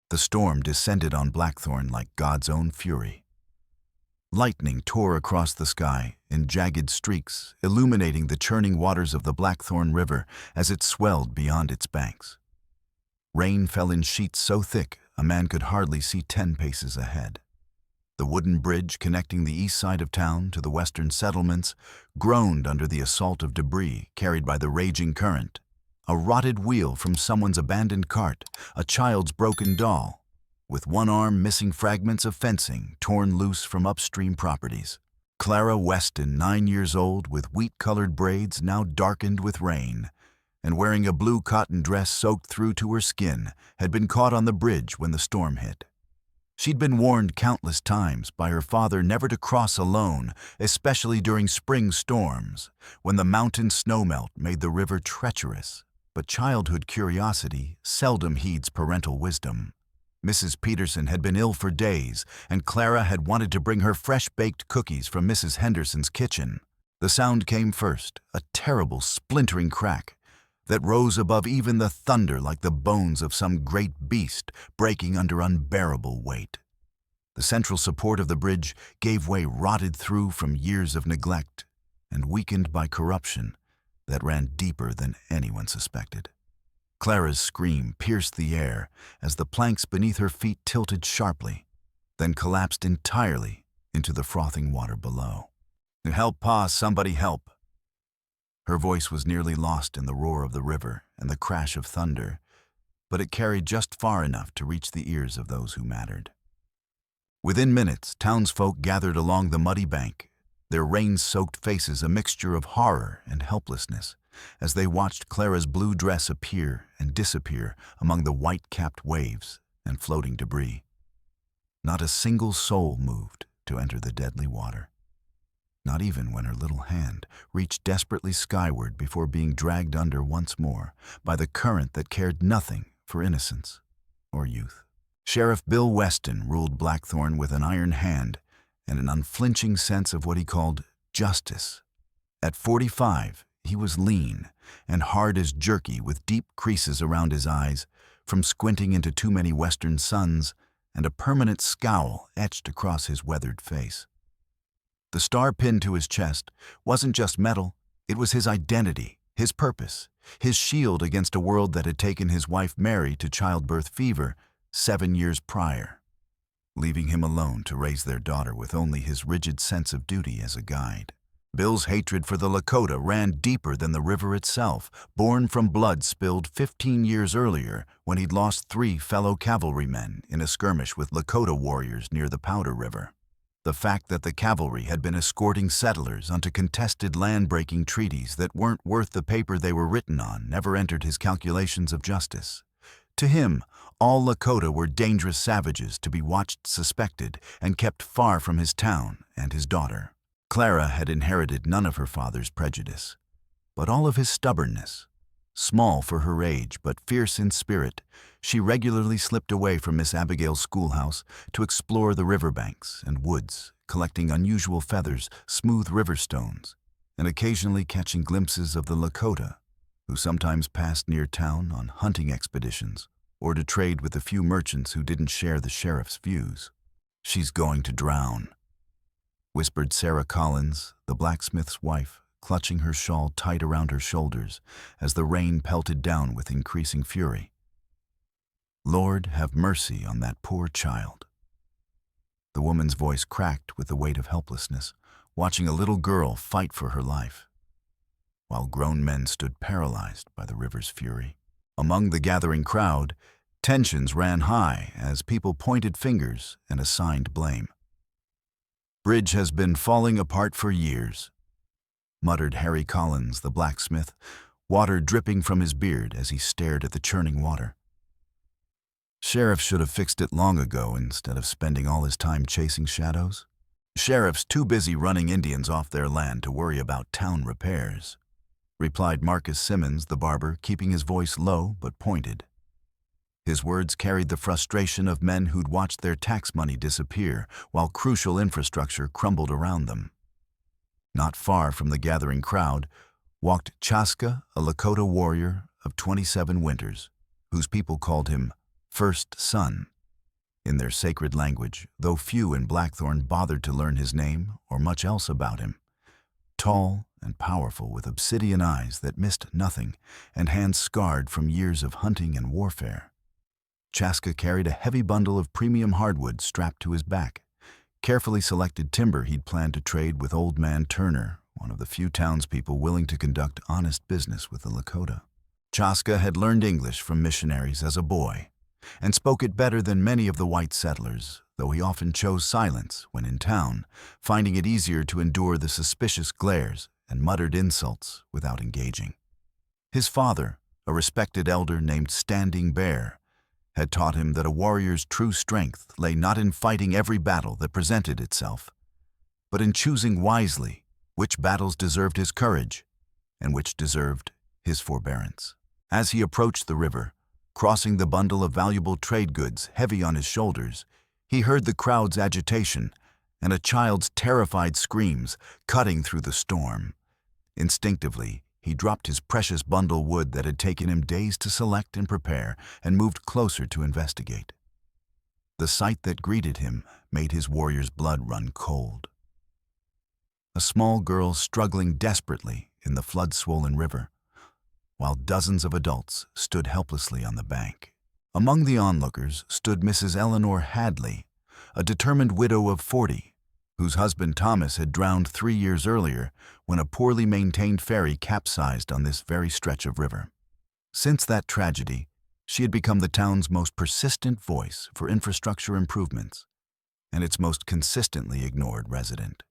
The storm descended on Blackthorn like God's own fury. Lightning tore across the sky in jagged streaks, illuminating the churning waters of the Blackthorn River as it swelled beyond its banks. Rain fell in sheets so thick a man could hardly see 10 paces ahead. The wooden bridge connecting the east side of town to the western settlements groaned under the assault of debris carried by the raging current. A rotted wheel from someone's abandoned cart, a child's broken doll, with one arm missing fragments of fencing torn loose from upstream properties. Clara Weston, 9 years old, with wheat-colored braids now darkened with rain, and wearing a blue cotton dress soaked through to her skin, had been caught on the bridge when the storm hit. She'd been warned countless times by her father never to cross alone, especially during spring storms, when the mountain snowmelt made the river treacherous. But childhood curiosity seldom heeds parental wisdom. Mrs. Peterson had been ill for days, and Clara had wanted to bring her fresh-baked cookies from Mrs. Henderson's kitchen. The sound came first, a terrible splintering crack that rose above even the thunder like the bones of some great beast breaking under unbearable weight. The central support of the bridge gave way, rotted through from years of neglect and weakened by corruption that ran deeper than anyone suspected. Clara's scream pierced the air as the planks beneath her feet tilted sharply, then collapsed entirely into the frothing water below. "Help, Pa, somebody help!" Her voice was nearly lost in the roar of the river and the crash of thunder, but it carried just far enough to reach the ears of those who mattered. Within minutes, townsfolk gathered along the muddy bank, their rain-soaked faces a mixture of horror and helplessness, as they watched Clara's blue dress appear and disappear among the white-capped waves and floating debris. Not a single soul moved to enter the deadly water, not even when her little hand reached desperately skyward before being dragged under once more by the current that cared nothing for innocence or youth. Sheriff Bill Weston ruled Blackthorn with an iron hand and an unflinching sense of what he called justice. At 45, he was lean and hard as jerky, with deep creases around his eyes from squinting into too many western suns and a permanent scowl etched across his weathered face. The star pinned to his chest wasn't just metal, it was his identity, his purpose, his shield against a world that had taken his wife Mary to childbirth fever 7 years prior, leaving him alone to raise their daughter with only his rigid sense of duty as a guide. Bill's hatred for the Lakota ran deeper than the river itself, born from blood spilled 15 years earlier when he'd lost 3 fellow cavalrymen in a skirmish with Lakota warriors near the Powder River. The fact that the cavalry had been escorting settlers onto contested land-breaking treaties that weren't worth the paper they were written on never entered his calculations of justice. To him, all Lakota were dangerous savages to be watched, suspected, and kept far from his town and his daughter. Clara had inherited none of her father's prejudice, but all of his stubbornness. Small for her age, but fierce in spirit, she regularly slipped away from Miss Abigail's schoolhouse to explore the riverbanks and woods, collecting unusual feathers, smooth river stones, and occasionally catching glimpses of the Lakota, who sometimes passed near town on hunting expeditions or to trade with the few merchants who didn't share the sheriff's views. "She's going to drown," whispered Sarah Collins, the blacksmith's wife, clutching her shawl tight around her shoulders as the rain pelted down with increasing fury. "Lord, have mercy on that poor child." The woman's voice cracked with the weight of helplessness, watching a little girl fight for her life, while grown men stood paralyzed by the river's fury. Among the gathering crowd, tensions ran high as people pointed fingers and assigned blame. "Bridge has been falling apart for years," muttered Harry Collins, the blacksmith, water dripping from his beard as he stared at the churning water. "Sheriff should have fixed it long ago instead of spending all his time chasing shadows. Sheriff's too busy running Indians off their land to worry about town repairs," replied Marcus Simmons, the barber, keeping his voice low but pointed. His words carried the frustration of men who'd watched their tax money disappear while crucial infrastructure crumbled around them. Not far from the gathering crowd walked Chaska, a Lakota warrior of 27 winters, whose people called him First Son. in their sacred language, though few in Blackthorn bothered to learn his name or much else about him. Tall and powerful, with obsidian eyes that missed nothing and hands scarred from years of hunting and warfare, Chaska carried a heavy bundle of premium hardwood strapped to his back, carefully selected timber he'd planned to trade with Old Man Turner, one of the few townspeople willing to conduct honest business with the Lakota. Chaska had learned English from missionaries as a boy, and spoke it better than many of the white settlers, though he often chose silence when in town, finding it easier to endure the suspicious glares and muttered insults without engaging. His father, a respected elder named Standing Bear, had taught him that a warrior's true strength lay not in fighting every battle that presented itself, but in choosing wisely which battles deserved his courage and which deserved his forbearance. As he approached the river, crossing the bundle of valuable trade goods heavy on his shoulders, he heard the crowd's agitation and a child's terrified screams cutting through the storm. Instinctively, he dropped his precious bundle wood that had taken him days to select and prepare and moved closer to investigate. The sight that greeted him made his warrior's blood run cold. A small girl struggling desperately in the flood-swollen river, while dozens of adults stood helplessly on the bank. Among the onlookers stood Mrs. Eleanor Hadley, a determined widow of 40, whose husband Thomas had drowned 3 years earlier when a poorly maintained ferry capsized on this very stretch of river. Since that tragedy, she had become the town's most persistent voice for infrastructure improvements and its most consistently ignored resident.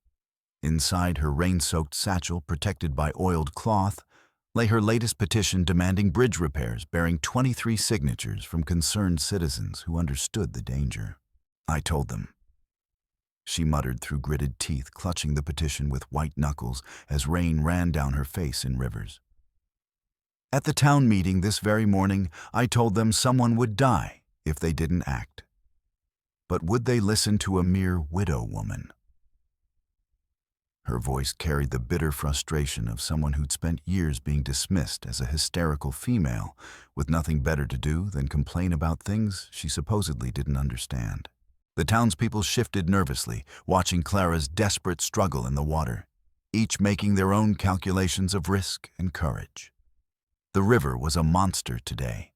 Inside her rain-soaked satchel protected by oiled cloth lay her latest petition demanding bridge repairs, bearing 23 signatures from concerned citizens who understood the danger. "I told them," she muttered through gritted teeth, clutching the petition with white knuckles as rain ran down her face in rivers. "At the town meeting this very morning, I told them someone would die if they didn't act. But would they listen to a mere widow woman?" Her voice carried the bitter frustration of someone who'd spent years being dismissed as a hysterical female with nothing better to do than complain about things she supposedly didn't understand. The townspeople shifted nervously, watching Clara's desperate struggle in the water, each making their own calculations of risk and courage. The river was a monster today,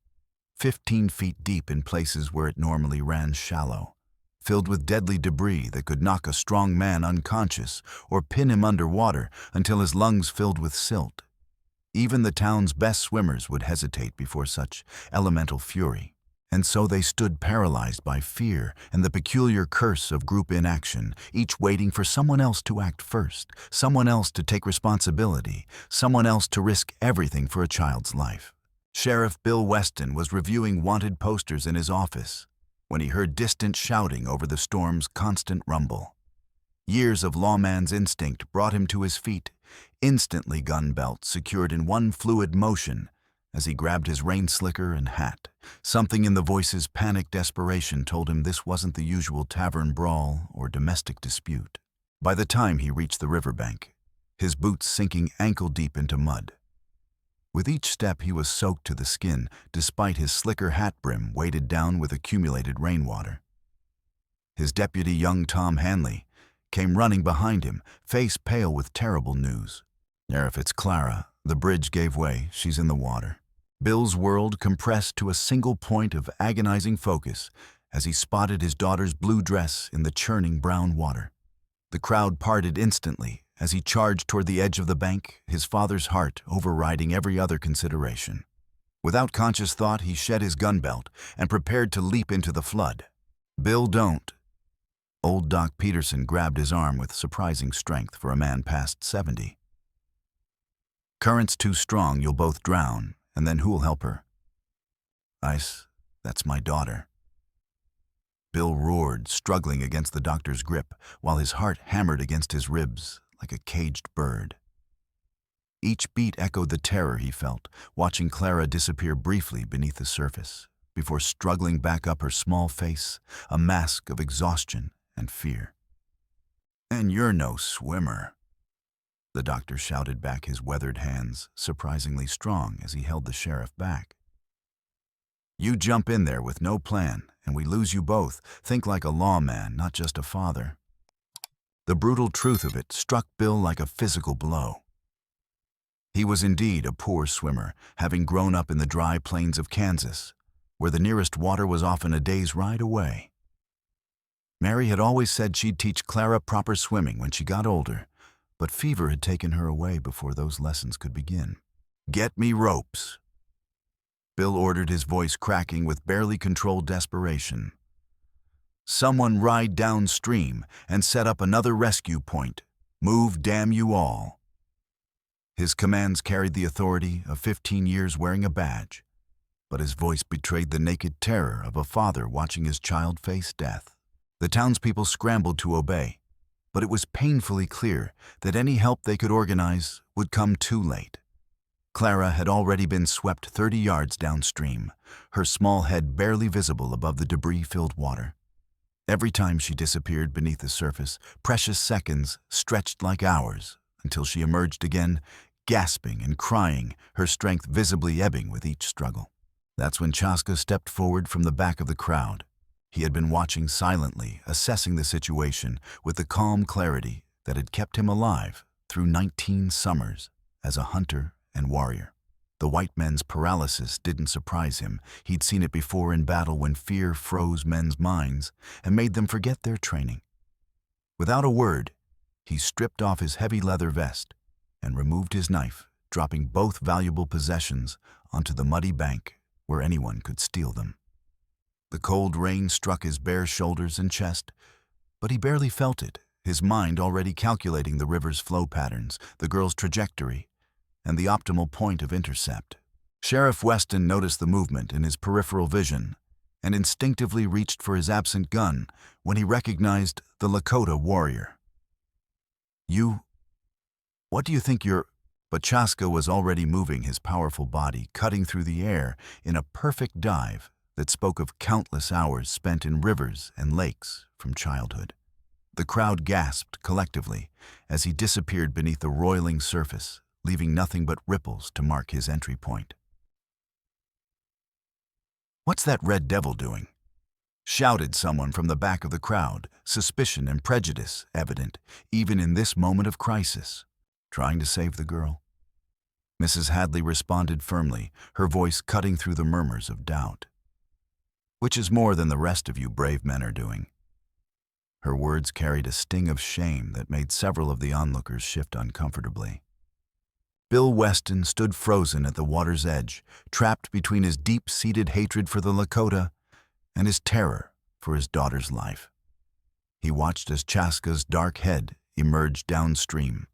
15 feet deep in places where it normally ran shallow, filled with deadly debris that could knock a strong man unconscious or pin him underwater until his lungs filled with silt. Even the town's best swimmers would hesitate before such elemental fury, and so they stood paralyzed by fear and the peculiar curse of group inaction, each waiting for someone else to act first, someone else to take responsibility, someone else to risk everything for a child's life. Sheriff Bill Weston was reviewing wanted posters in his office when he heard distant shouting over the storm's constant rumble. Years of lawman's instinct brought him to his feet, instantly gun belt secured in one fluid motion as he grabbed his rain slicker and hat. Something in the voice's panicked desperation told him this wasn't the usual tavern brawl or domestic dispute. By the time he reached the riverbank, his boots sinking ankle-deep into mud. With each step he was soaked to the skin, despite his slicker hat brim weighted down with accumulated rainwater. His deputy, young Tom Hanley, came running behind him, face pale with terrible news. "Sheriff, it's Clara. The bridge gave way. She's in the water." Bill's world compressed to a single point of agonizing focus as he spotted his daughter's blue dress in the churning brown water. The crowd parted instantly as he charged toward the edge of the bank, his father's heart overriding every other consideration. Without conscious thought, he shed his gun belt and prepared to leap into the flood. "Bill, don't." Old Doc Peterson grabbed his arm with surprising strength for a man past 70. "Current's too strong, you'll both drown, and then who'll help her?" "Ice, that's my daughter." Bill roared, struggling against the doctor's grip, while his heart hammered against his ribs like a caged bird. Each beat echoed the terror he felt, watching Clara disappear briefly beneath the surface, before struggling back up her small face, a mask of exhaustion and fear. "And you're no swimmer," the doctor shouted back, his weathered hands surprisingly strong as he held the sheriff back. You jump in there with no plan, and we lose you both. Think like a lawman, not just a father." The brutal truth of it struck Bill like a physical blow. He was indeed a poor swimmer, having grown up in the dry plains of Kansas, where the nearest water was often a day's ride away. Mary had always said she'd teach Clara proper swimming when she got older, but fever had taken her away before those lessons could begin. "Get me ropes," Bill ordered, his voice cracking with barely controlled desperation. "Someone ride downstream and set up another rescue point. Move, damn you all." His commands carried the authority of 15 years wearing a badge, but his voice betrayed the naked terror of a father watching his child face death. The townspeople scrambled to obey, but it was painfully clear that any help they could organize would come too late. Clara had already been swept 30 yards downstream, her small head barely visible above the debris-filled water. Every time she disappeared beneath the surface, precious seconds stretched like hours until she emerged again, gasping and crying, her strength visibly ebbing with each struggle. That's when Chaska stepped forward from the back of the crowd. He had been watching silently, assessing the situation with the calm clarity that had kept him alive through 19 summers as a hunter and warrior. The white men's paralysis didn't surprise him. He'd seen it before in battle when fear froze men's minds and made them forget their training. Without a word, he stripped off his heavy leather vest and removed his knife, dropping both valuable possessions onto the muddy bank where anyone could steal them. The cold rain struck his bare shoulders and chest, but he barely felt it, his mind already calculating the river's flow patterns, the girl's trajectory, and the optimal point of intercept. Sheriff Weston noticed the movement in his peripheral vision and instinctively reached for his absent gun when he recognized the Lakota warrior. What do you think you're—" But Chaska was already moving his powerful body, cutting through the air in a perfect dive that spoke of countless hours spent in rivers and lakes from childhood. The crowd gasped collectively as he disappeared beneath the roiling surface, leaving nothing but ripples to mark his entry point. "What's that red devil doing?" shouted someone from the back of the crowd, suspicion and prejudice evident even in this moment of crisis. "Trying to save the girl." Mrs. Hadley responded firmly, her voice cutting through the murmurs of doubt. "Which is more than the rest of you brave men are doing." Her words carried a sting of shame that made several of the onlookers shift uncomfortably. Bill Weston stood frozen at the water's edge, trapped between his deep-seated hatred for the Lakota and his terror for his daughter's life. He watched as Chaska's dark head emerged downstream,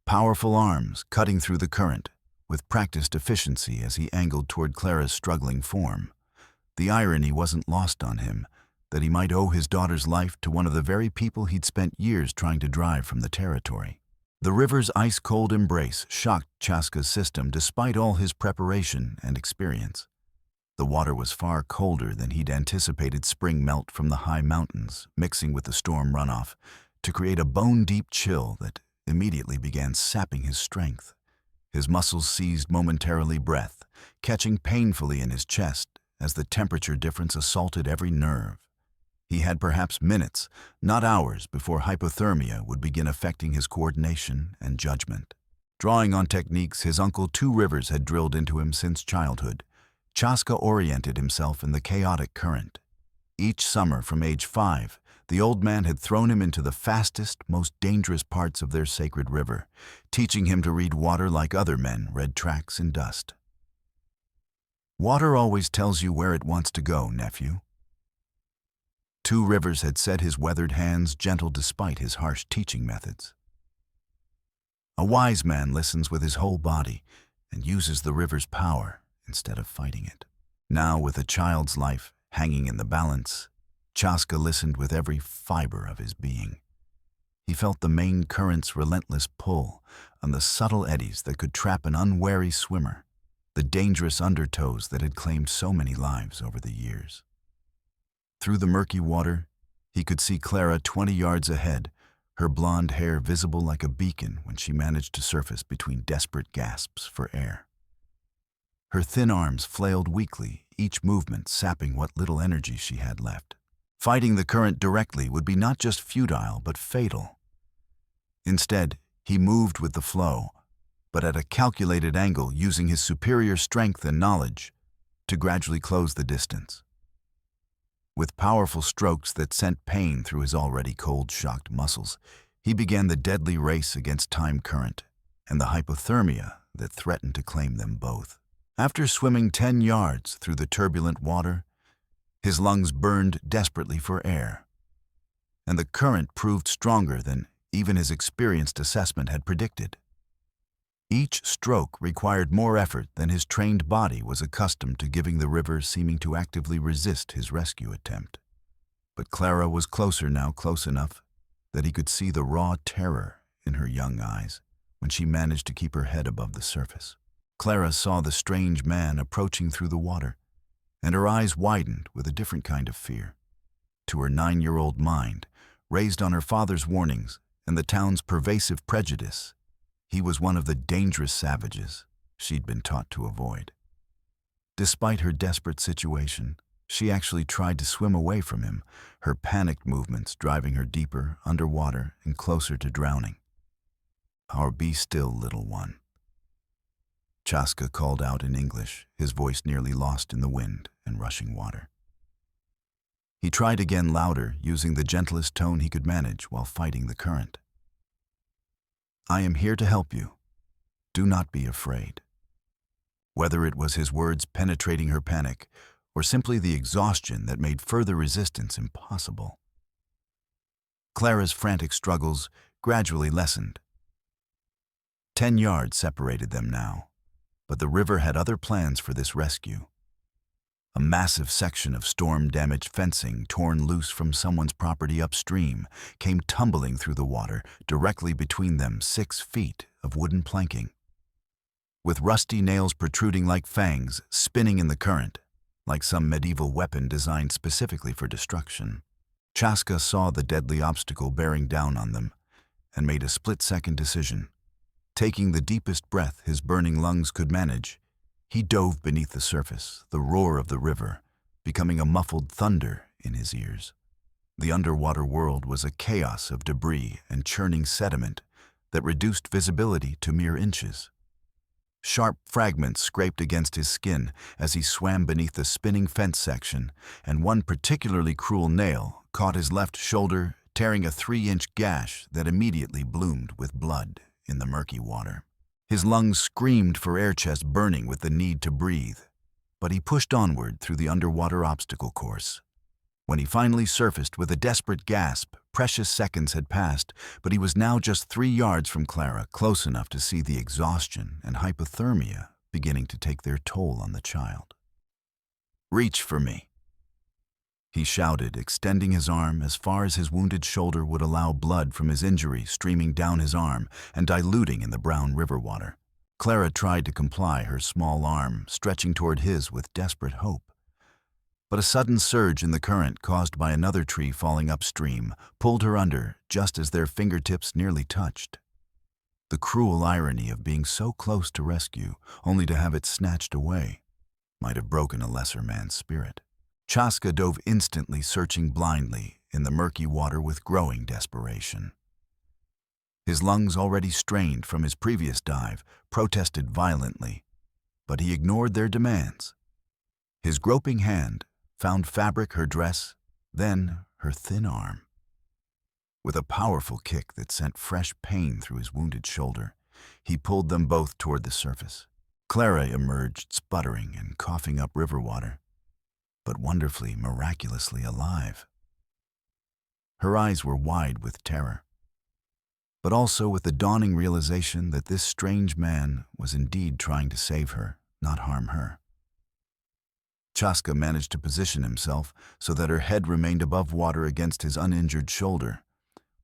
powerful arms cutting through the current with practiced efficiency as he angled toward Clara's struggling form. The irony wasn't lost on him that he might owe his daughter's life to one of the very people he'd spent years trying to drive from the territory. The river's ice-cold embrace shocked Chaska's system despite all his preparation and experience. The water was far colder than he'd anticipated spring melt from the high mountains, mixing with the storm runoff to create a bone-deep chill that immediately began sapping his strength. His muscles seized momentarily breath, catching painfully in his chest as the temperature difference assaulted every nerve. He had perhaps minutes, not hours, before hypothermia would begin affecting his coordination and judgment. Drawing on techniques his uncle Two Rivers had drilled into him since childhood, Chaska oriented himself in the chaotic current. Each summer from age 5, the old man had thrown him into the fastest, most dangerous parts of their sacred river, teaching him to read water like other men read tracks in dust. "Water always tells you where it wants to go, nephew." Two Rivers had said, his weathered hands gentle despite his harsh teaching methods. A wise man listens with his whole body and uses the river's power instead of fighting it. Now, with a child's life hanging in the balance, Chaska listened with every fiber of his being. He felt the main current's relentless pull on the subtle eddies that could trap an unwary swimmer, the dangerous undertows that had claimed so many lives over the years. Through the murky water, he could see Clara 20 yards ahead, her blonde hair visible like a beacon when she managed to surface between desperate gasps for air. Her thin arms flailed weakly, each movement sapping what little energy she had left. Fighting the current directly would be not just futile, but fatal. Instead, he moved with the flow, but at a calculated angle, using his superior strength and knowledge to gradually close the distance. With powerful strokes that sent pain through his already cold, shocked muscles, he began the deadly race against time current and the hypothermia that threatened to claim them both. After swimming 10 yards through the turbulent water, his lungs burned desperately for air, and the current proved stronger than even his experienced assessment had predicted. Each stroke required more effort than his trained body was accustomed to, giving the river seeming to actively resist his rescue attempt. But Clara was closer now, close enough that he could see the raw terror in her young eyes when she managed to keep her head above the surface. Clara saw the strange man approaching through the water, and her eyes widened with a different kind of fear. To her 9-year-old mind, raised on her father's warnings and the town's pervasive prejudice, he was one of the dangerous savages she'd been taught to avoid. Despite her desperate situation, she actually tried to swim away from him, her panicked movements driving her deeper underwater and closer to drowning. "Our be still, little one," Chaska called out in English, his voice nearly lost in the wind and rushing water. He tried again, louder, using the gentlest tone he could manage while fighting the current. "I am here to help you. Do not be afraid." Whether it was his words penetrating her panic or simply the exhaustion that made further resistance impossible, Clara's frantic struggles gradually lessened. 10 yards separated them now, but the river had other plans for this rescue. A massive section of storm-damaged fencing torn loose from someone's property upstream came tumbling through the water, directly between them 6 feet of wooden planking. With rusty nails protruding like fangs, spinning in the current, like some medieval weapon designed specifically for destruction, Chaska saw the deadly obstacle bearing down on them and made a split-second decision. Taking the deepest breath his burning lungs could manage, he dove beneath the surface, the roar of the river becoming a muffled thunder in his ears. The underwater world was a chaos of debris and churning sediment that reduced visibility to mere inches. Sharp fragments scraped against his skin as he swam beneath the spinning fence section, and one particularly cruel nail caught his left shoulder, tearing a 3-inch gash that immediately bloomed with blood in the murky water. His lungs screamed for air, chest burning with the need to breathe, but he pushed onward through the underwater obstacle course. When he finally surfaced with a desperate gasp, precious seconds had passed, but he was now just 3 yards from Clara, close enough to see the exhaustion and hypothermia beginning to take their toll on the child. "Reach for me," he shouted, extending his arm as far as his wounded shoulder would allow, blood from his injury streaming down his arm and diluting in the brown river water. Clara tried to comply, her small arm stretching toward his with desperate hope. But a sudden surge in the current caused by another tree falling upstream pulled her under just as their fingertips nearly touched. The cruel irony of being so close to rescue, only to have it snatched away, might have broken a lesser man's spirit. Chaska dove instantly, searching blindly in the murky water with growing desperation. His lungs, already strained from his previous dive, protested violently, but he ignored their demands. His groping hand found fabric, her dress, then her thin arm. With a powerful kick that sent fresh pain through his wounded shoulder, he pulled them both toward the surface. Clara emerged, sputtering and coughing up river water, but wonderfully, miraculously alive. Her eyes were wide with terror, but also with the dawning realization that this strange man was indeed trying to save her, not harm her. Chaska managed to position himself so that her head remained above water against his uninjured shoulder,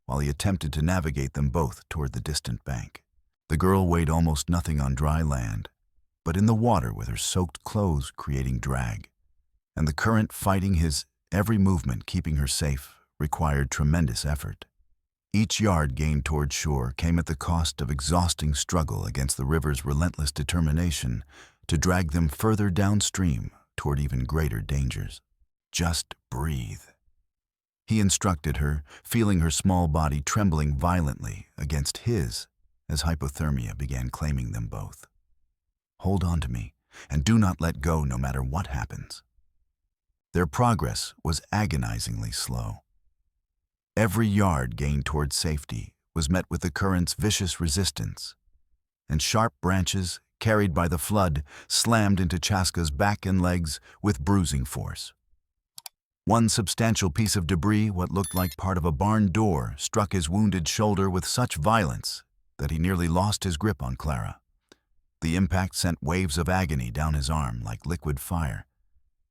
while he attempted to navigate them both toward the distant bank. The girl weighed almost nothing on dry land, but in the water with her soaked clothes creating drag, and the current fighting his every movement, keeping her safe, required tremendous effort. Each yard gained toward shore came at the cost of exhausting struggle against the river's relentless determination to drag them further downstream toward even greater dangers. Just breathe. He instructed her, feeling her small body trembling violently against his as hypothermia began claiming them both. Hold on to me, and do not let go no matter what happens. Their progress was agonizingly slow. Every yard gained toward safety was met with the current's vicious resistance, and sharp branches, carried by the flood, slammed into Chaska's back and legs with bruising force. One substantial piece of debris, what looked like part of a barn door, struck his wounded shoulder with such violence that he nearly lost his grip on Clara. The impact sent waves of agony down his arm like liquid fire,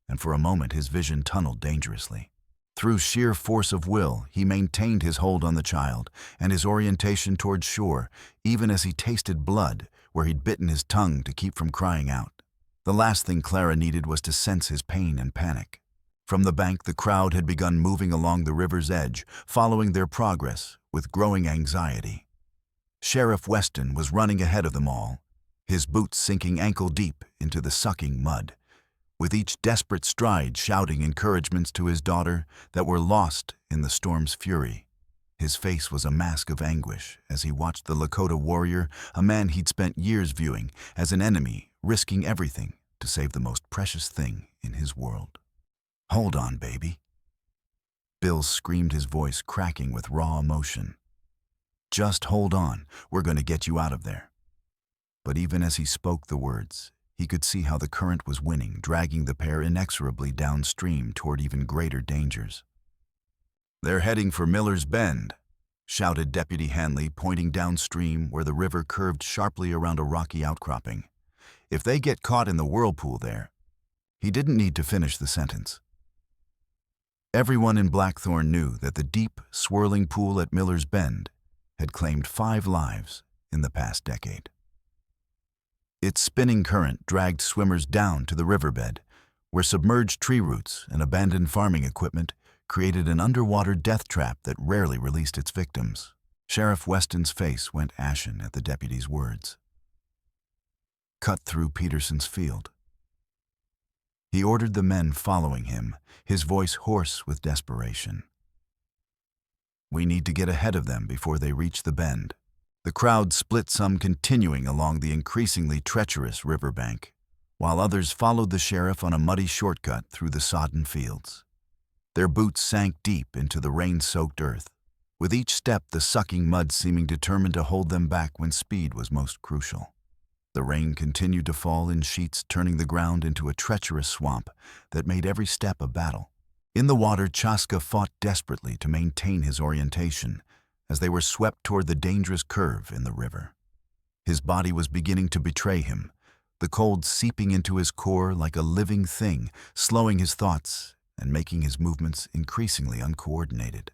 and for a moment his vision tunneled dangerously. Through sheer force of will, he maintained his hold on the child and his orientation toward shore, even as he tasted blood where he'd bitten his tongue to keep from crying out. The last thing Clara needed was to sense his pain and panic. From the bank, the crowd had begun moving along the river's edge, following their progress with growing anxiety. Sheriff Weston was running ahead of them all, his boots sinking ankle-deep into the sucking mud, with each desperate stride shouting encouragements to his daughter that were lost in the storm's fury. His face was a mask of anguish as he watched the Lakota warrior, a man he'd spent years viewing as an enemy, risking everything to save the most precious thing in his world. "Hold on, baby." Bill screamed, his voice cracking with raw emotion. "Just hold on, we're going to get you out of there." But even as he spoke the words, he could see how the current was winning, dragging the pair inexorably downstream toward even greater dangers. "They're heading for Miller's Bend," shouted Deputy Hanley, pointing downstream where the river curved sharply around a rocky outcropping. "If they get caught in the whirlpool there—" He didn't need to finish the sentence. Everyone in Blackthorn knew that the deep, swirling pool at Miller's Bend had claimed 5 lives in the past decade. Its spinning current dragged swimmers down to the riverbed, where submerged tree roots and abandoned farming equipment created an underwater death trap that rarely released its victims. Sheriff Weston's face went ashen at the deputy's words. Cut through Peterson's field. He ordered the men following him, his voice hoarse with desperation. "We need to get ahead of them before they reach the bend." The crowd split, some continuing along the increasingly treacherous riverbank, while others followed the sheriff on a muddy shortcut through the sodden fields. Their boots sank deep into the rain-soaked earth, with each step the sucking mud seeming determined to hold them back when speed was most crucial. The rain continued to fall in sheets, turning the ground into a treacherous swamp that made every step a battle. In the water, Chaska fought desperately to maintain his orientation as they were swept toward the dangerous curve in the river. His body was beginning to betray him, the cold seeping into his core like a living thing, slowing his thoughts and making his movements increasingly uncoordinated.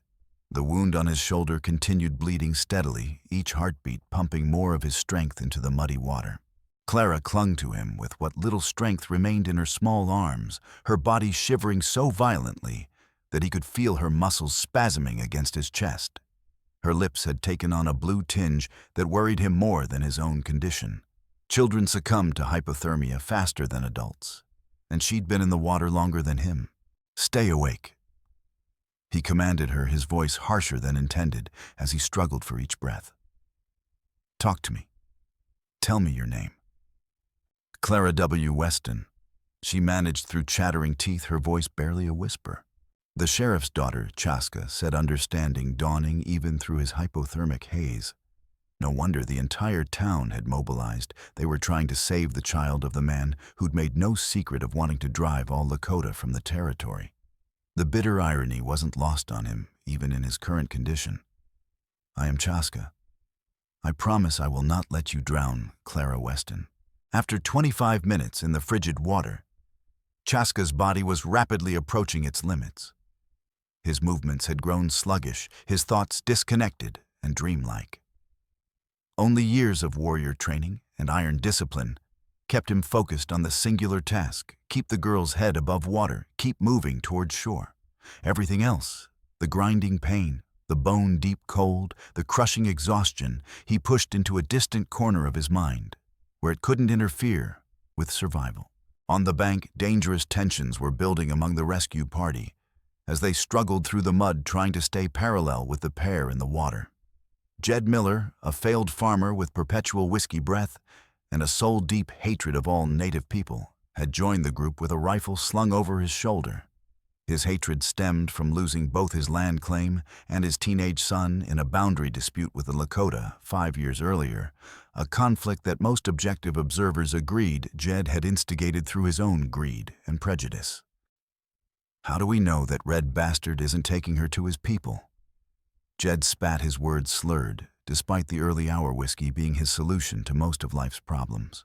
The wound on his shoulder continued bleeding steadily, each heartbeat pumping more of his strength into the muddy water. Clara clung to him with what little strength remained in her small arms, her body shivering so violently that he could feel her muscles spasming against his chest. Her lips had taken on a blue tinge that worried him more than his own condition. Children succumb to hypothermia faster than adults, and she'd been in the water longer than him. "Stay awake," he commanded her, his voice harsher than intended as he struggled for each breath. "Talk to me. Tell me your name." "Clara W. Weston," she managed through chattering teeth, her voice barely a whisper. The sheriff's daughter, Chaska, said, understanding dawning even through his hypothermic haze. No wonder the entire town had mobilized. They were trying to save the child of the man who'd made no secret of wanting to drive all Lakota from the territory. The bitter irony wasn't lost on him, even in his current condition. "I am Chaska. I promise I will not let you drown, Clara Weston." After 25 minutes in the frigid water, Chaska's body was rapidly approaching its limits. His movements had grown sluggish, his thoughts disconnected and dreamlike. Only years of warrior training and iron discipline kept him focused on the singular task: keep the girl's head above water, keep moving toward shore. Everything else, the grinding pain, the bone-deep cold, the crushing exhaustion, he pushed into a distant corner of his mind, where it couldn't interfere with survival. On the bank, dangerous tensions were building among the rescue party as they struggled through the mud trying to stay parallel with the pair in the water. Jed Miller, a failed farmer with perpetual whiskey breath and a soul-deep hatred of all native people, had joined the group with a rifle slung over his shoulder. His hatred stemmed from losing both his land claim and his teenage son in a boundary dispute with the Lakota 5 years earlier, a conflict that most objective observers agreed Jed had instigated through his own greed and prejudice. How do we know that Red Bastard isn't taking her to his people? Jed spat, his words slurred, despite the early hour whiskey being his solution to most of life's problems.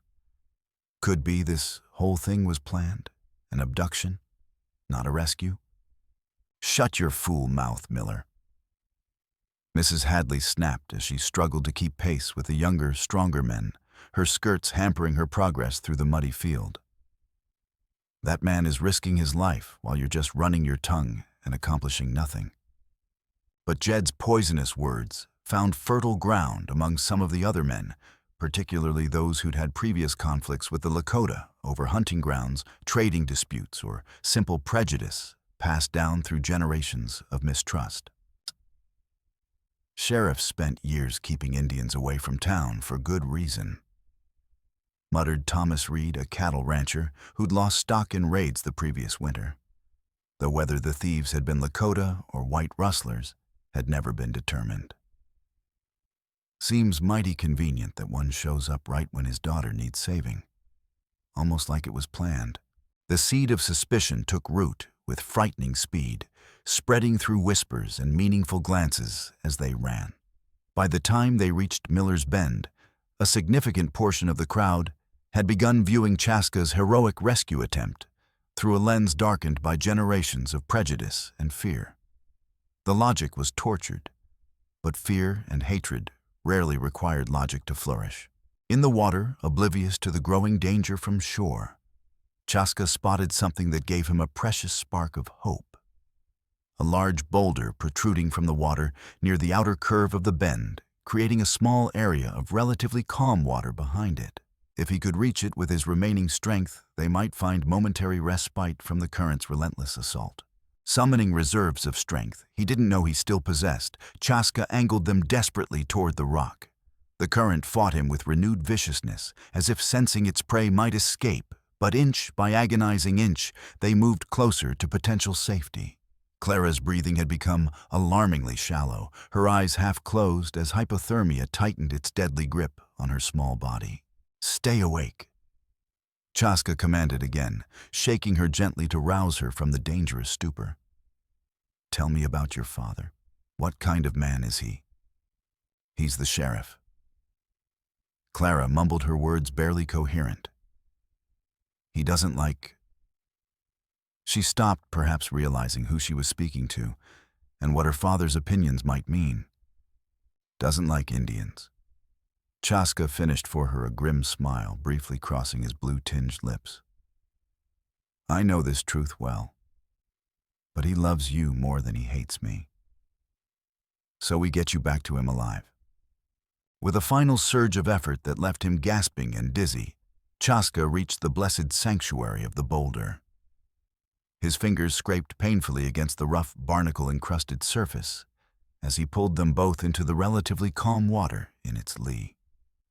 Could be this whole thing was planned, an abduction, not a rescue? Shut your fool mouth, Miller. Mrs. Hadley snapped as she struggled to keep pace with the younger, stronger men, her skirts hampering her progress through the muddy field. That man is risking his life while you're just running your tongue and accomplishing nothing. But Jed's poisonous words found fertile ground among some of the other men, particularly those who'd had previous conflicts with the Lakota over hunting grounds, trading disputes, or simple prejudice passed down through generations of mistrust. Sheriffs spent years keeping Indians away from town for good reason, muttered Thomas Reed, a cattle rancher who'd lost stock in raids the previous winter, though whether the thieves had been Lakota or white rustlers had never been determined. Seems mighty convenient that one shows up right when his daughter needs saving, almost like it was planned. The seed of suspicion took root with frightening speed, spreading through whispers and meaningful glances as they ran. By the time they reached Miller's Bend, a significant portion of the crowd had begun viewing Chaska's heroic rescue attempt through a lens darkened by generations of prejudice and fear. The logic was tortured, but fear and hatred rarely required logic to flourish. In the water, oblivious to the growing danger from shore, Chaska spotted something that gave him a precious spark of hope. A large boulder protruding from the water near the outer curve of the bend, creating a small area of relatively calm water behind it. If he could reach it with his remaining strength, they might find momentary respite from the current's relentless assault. Summoning reserves of strength he didn't know he still possessed, Chaska angled them desperately toward the rock. The current fought him with renewed viciousness, as if sensing its prey might escape, but inch by agonizing inch, they moved closer to potential safety. Clara's breathing had become alarmingly shallow, her eyes half closed as hypothermia tightened its deadly grip on her small body. "Stay awake," Chaska commanded again, shaking her gently to rouse her from the dangerous stupor. "Tell me about your father. What kind of man is he?" "He's the sheriff." Clara mumbled her words barely coherent. "He doesn't like..." She stopped, perhaps realizing who she was speaking to and what her father's opinions might mean. "Doesn't like Indians." Chaska finished for her, a grim smile briefly crossing his blue-tinged lips. "I know this truth well, but he loves you more than he hates me. So we get you back to him alive." With a final surge of effort that left him gasping and dizzy, Chaska reached the blessed sanctuary of the boulder. His fingers scraped painfully against the rough, barnacle-encrusted surface as he pulled them both into the relatively calm water in its lee.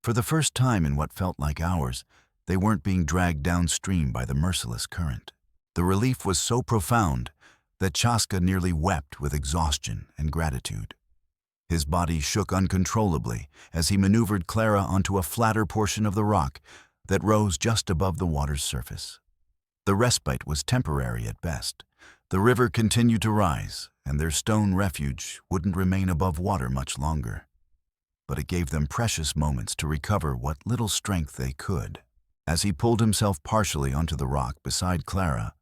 For the first time in what felt like hours, they weren't being dragged downstream by the merciless current. The relief was so profound that Chaska nearly wept with exhaustion and gratitude. His body shook uncontrollably as he maneuvered Clara onto a flatter portion of the rock that rose just above the water's surface. The respite was temporary at best. The river continued to rise, and their stone refuge wouldn't remain above water much longer. But it gave them precious moments to recover what little strength they could. As he pulled himself partially onto the rock beside Clara,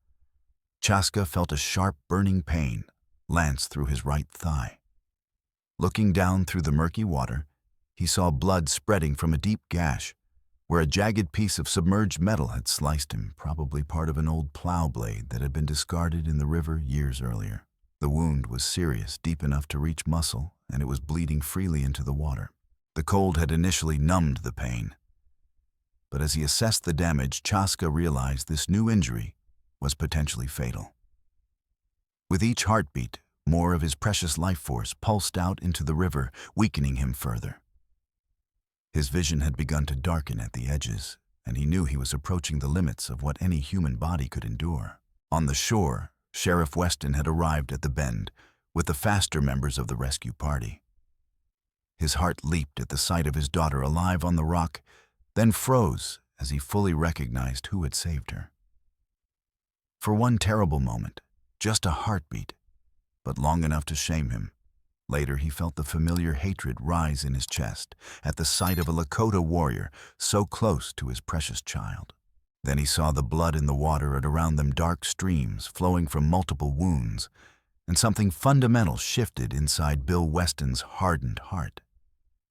Chaska felt a sharp, burning pain lance through his right thigh. Looking down through the murky water, he saw blood spreading from a deep gash where a jagged piece of submerged metal had sliced him, probably part of an old plow blade that had been discarded in the river years earlier. The wound was serious, deep enough to reach muscle, and it was bleeding freely into the water. The cold had initially numbed the pain, but as he assessed the damage, Chaska realized this new injury was potentially fatal. With each heartbeat, more of his precious life force pulsed out into the river, weakening him further. His vision had begun to darken at the edges, and he knew he was approaching the limits of what any human body could endure. On the shore, Sheriff Weston had arrived at the bend with the faster members of the rescue party. His heart leaped at the sight of his daughter alive on the rock, then froze as he fully recognized who had saved her. For one terrible moment, just a heartbeat, but long enough to shame him. Later, he felt the familiar hatred rise in his chest at the sight of a Lakota warrior so close to his precious child. Then he saw the blood in the water and around them dark streams flowing from multiple wounds, and something fundamental shifted inside Bill Weston's hardened heart.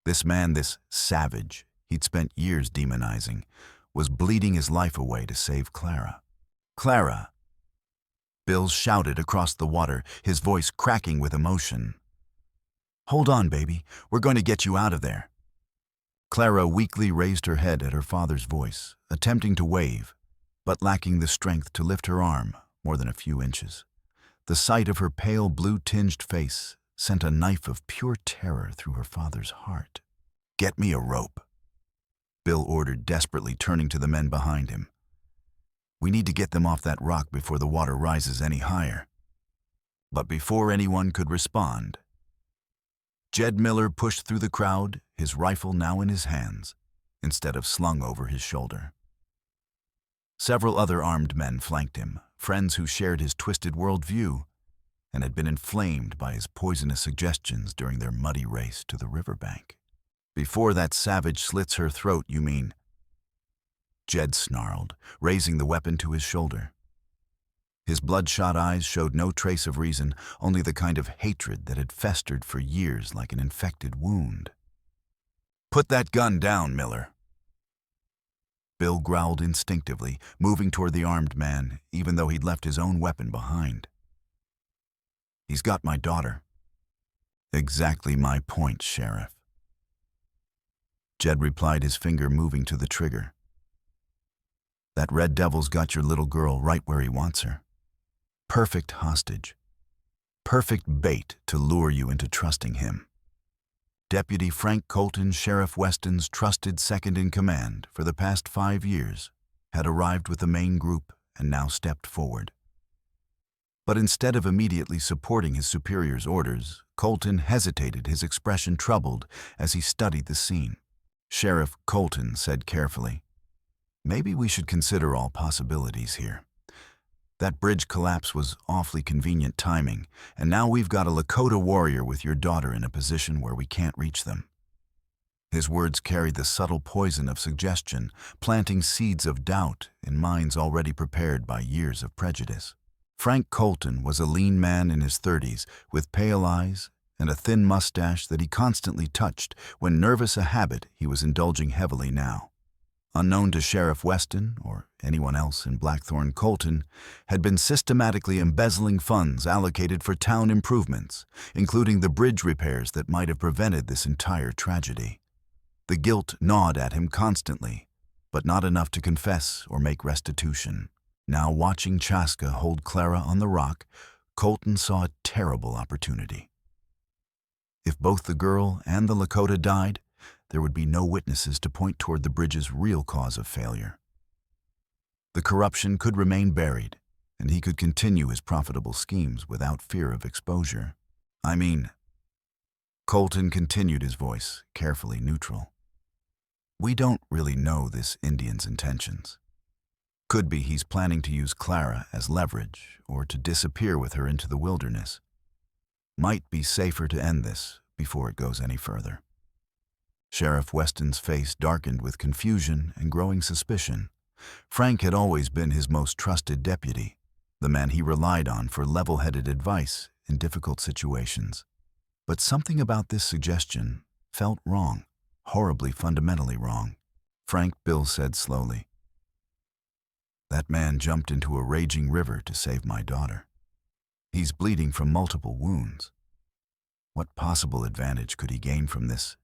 This man, this savage he'd spent years demonizing, was bleeding his life away to save Clara. "Clara!" Bill shouted across the water, his voice cracking with emotion. "Hold on, baby. We're going to get you out of there." Clara weakly raised her head at her father's voice, attempting to wave, but lacking the strength to lift her arm more than a few inches. The sight of her pale blue-tinged face sent a knife of pure terror through her father's heart. "Get me a rope," Bill ordered, desperately turning to the men behind him. "We need to get them off that rock before the water rises any higher." But before anyone could respond, Jed Miller pushed through the crowd, his rifle now in his hands, instead of slung over his shoulder. Several other armed men flanked him, friends who shared his twisted worldview and had been inflamed by his poisonous suggestions during their muddy race to the riverbank. "Before that savage slits her throat, you mean?" Jed snarled, raising the weapon to his shoulder. His bloodshot eyes showed no trace of reason, only the kind of hatred that had festered for years like an infected wound. "Put that gun down, Miller." Bill growled instinctively, moving toward the armed man, even though he'd left his own weapon behind. "He's got my daughter." "Exactly my point, Sheriff." Jed replied, his finger moving to the trigger. "That red devil's got your little girl right where he wants her. Perfect hostage. Perfect bait to lure you into trusting him." Deputy Frank Colton, Sheriff Weston's trusted second-in-command for the past 5 years, had arrived with the main group and now stepped forward. But instead of immediately supporting his superior's orders, Colton hesitated, his expression troubled as he studied the scene. Sheriff Colton said carefully, "Maybe we should consider all possibilities here. That bridge collapse was awfully convenient timing, and now we've got a Lakota warrior with your daughter in a position where we can't reach them." His words carried the subtle poison of suggestion, planting seeds of doubt in minds already prepared by years of prejudice. Frank Colton was a lean man in his 30s, with pale eyes and a thin mustache that he constantly touched when nervous, a habit he was indulging heavily now. Unknown to Sheriff Weston or anyone else in Blackthorn, Colton had been systematically embezzling funds allocated for town improvements, including the bridge repairs that might have prevented this entire tragedy. The guilt gnawed at him constantly, but not enough to confess or make restitution. Now, watching Chaska hold Clara on the rock, Colton saw a terrible opportunity. If both the girl and the Lakota died, there would be no witnesses to point toward the bridge's real cause of failure. The corruption could remain buried, and he could continue his profitable schemes without fear of exposure. Colton continued, his voice carefully neutral. "We don't really know this Indian's intentions. Could be he's planning to use Clara as leverage or to disappear with her into the wilderness. Might be safer to end this before it goes any further." Sheriff Weston's face darkened with confusion and growing suspicion. Frank had always been his most trusted deputy, the man he relied on for level-headed advice in difficult situations. But something about this suggestion felt wrong, horribly fundamentally wrong. Bill said slowly, "That man jumped into a raging river to save my daughter. He's bleeding from multiple wounds. What possible advantage could he gain from this?"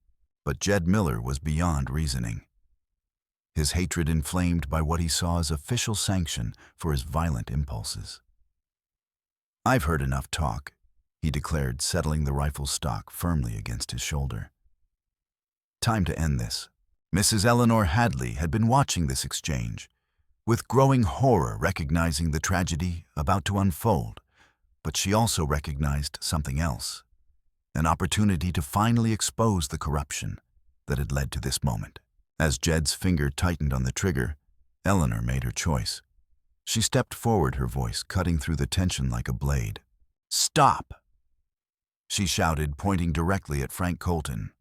But Jed Miller was beyond reasoning. his hatred inflamed by what he saw as official sanction for his violent impulses. "I've heard enough talk," he declared, settling the rifle stock firmly against his shoulder. "Time to end this." Mrs. Eleanor Hadley had been watching this exchange, with growing horror, recognizing the tragedy about to unfold, but she also recognized something else, an opportunity to finally expose the corruption that had led to this moment. As Jed's finger tightened on the trigger, Eleanor made her choice. She stepped forward, her voice cutting through the tension like a blade. "Stop!" she shouted, pointing directly at Frank Colton.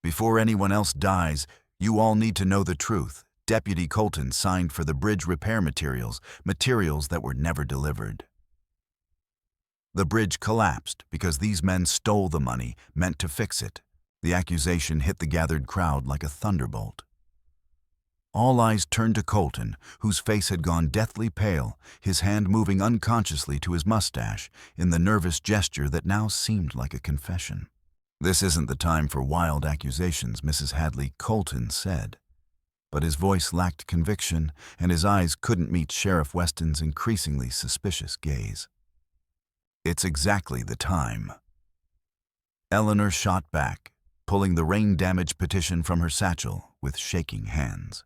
"Before anyone else dies, you all need to know the truth. Deputy Colton signed for the bridge repair materials that were never delivered. The bridge collapsed because these men stole the money meant to fix it." The accusation hit the gathered crowd like a thunderbolt. All eyes turned to Colton, whose face had gone deathly pale, his hand moving unconsciously to his mustache in the nervous gesture that now seemed like a confession. "This isn't the time for wild accusations," Mrs. Hadley, Colton said. But his voice lacked conviction, and his eyes couldn't meet Sheriff Weston's increasingly suspicious gaze. "It's exactly the time." Eleanor shot back, pulling the rain-damaged petition from her satchel with shaking hands.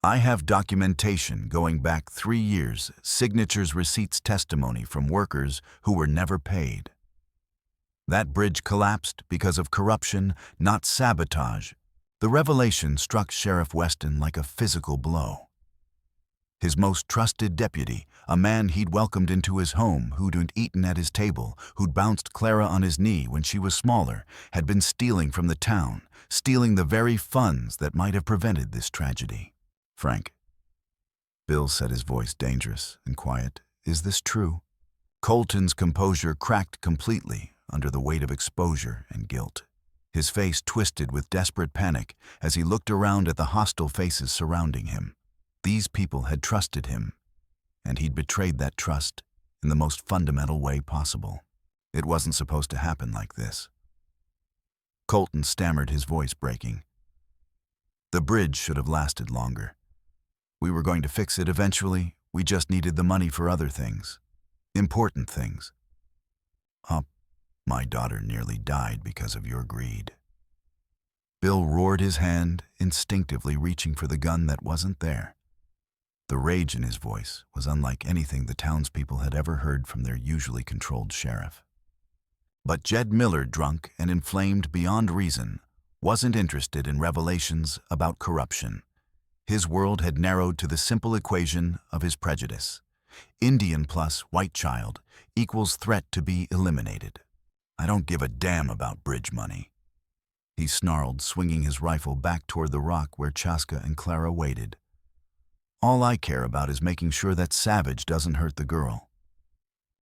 "I have documentation going back 3 years, signatures, receipts, testimony from workers who were never paid. That bridge collapsed because of corruption, not sabotage." The revelation struck Sheriff Weston like a physical blow. His most trusted deputy, a man he'd welcomed into his home, who'd eaten at his table, who'd bounced Clara on his knee when she was smaller, had been stealing from the town, stealing the very funds that might have prevented this tragedy. "Frank," Bill said, his voice dangerous and quiet, "is this true?" Colton's composure cracked completely under the weight of exposure and guilt. His face twisted with desperate panic as he looked around at the hostile faces surrounding him. These people had trusted him, and he'd betrayed that trust in the most fundamental way possible. It wasn't supposed to happen like this. Colton stammered, his voice breaking. "The bridge should have lasted longer. We were going to fix it eventually. We just needed the money for other things. Important things. My daughter nearly died because of your greed." Bill roared, his hand instinctively reaching for the gun that wasn't there. The rage in his voice was unlike anything the townspeople had ever heard from their usually controlled sheriff. But Jed Miller, drunk and inflamed beyond reason, wasn't interested in revelations about corruption. His world had narrowed to the simple equation of his prejudice. Indian plus white child equals threat to be eliminated. "I don't give a damn about bridge money," he snarled, swinging his rifle back toward the rock where Chaska and Clara waited. "All I care about is making sure that savage doesn't hurt the girl."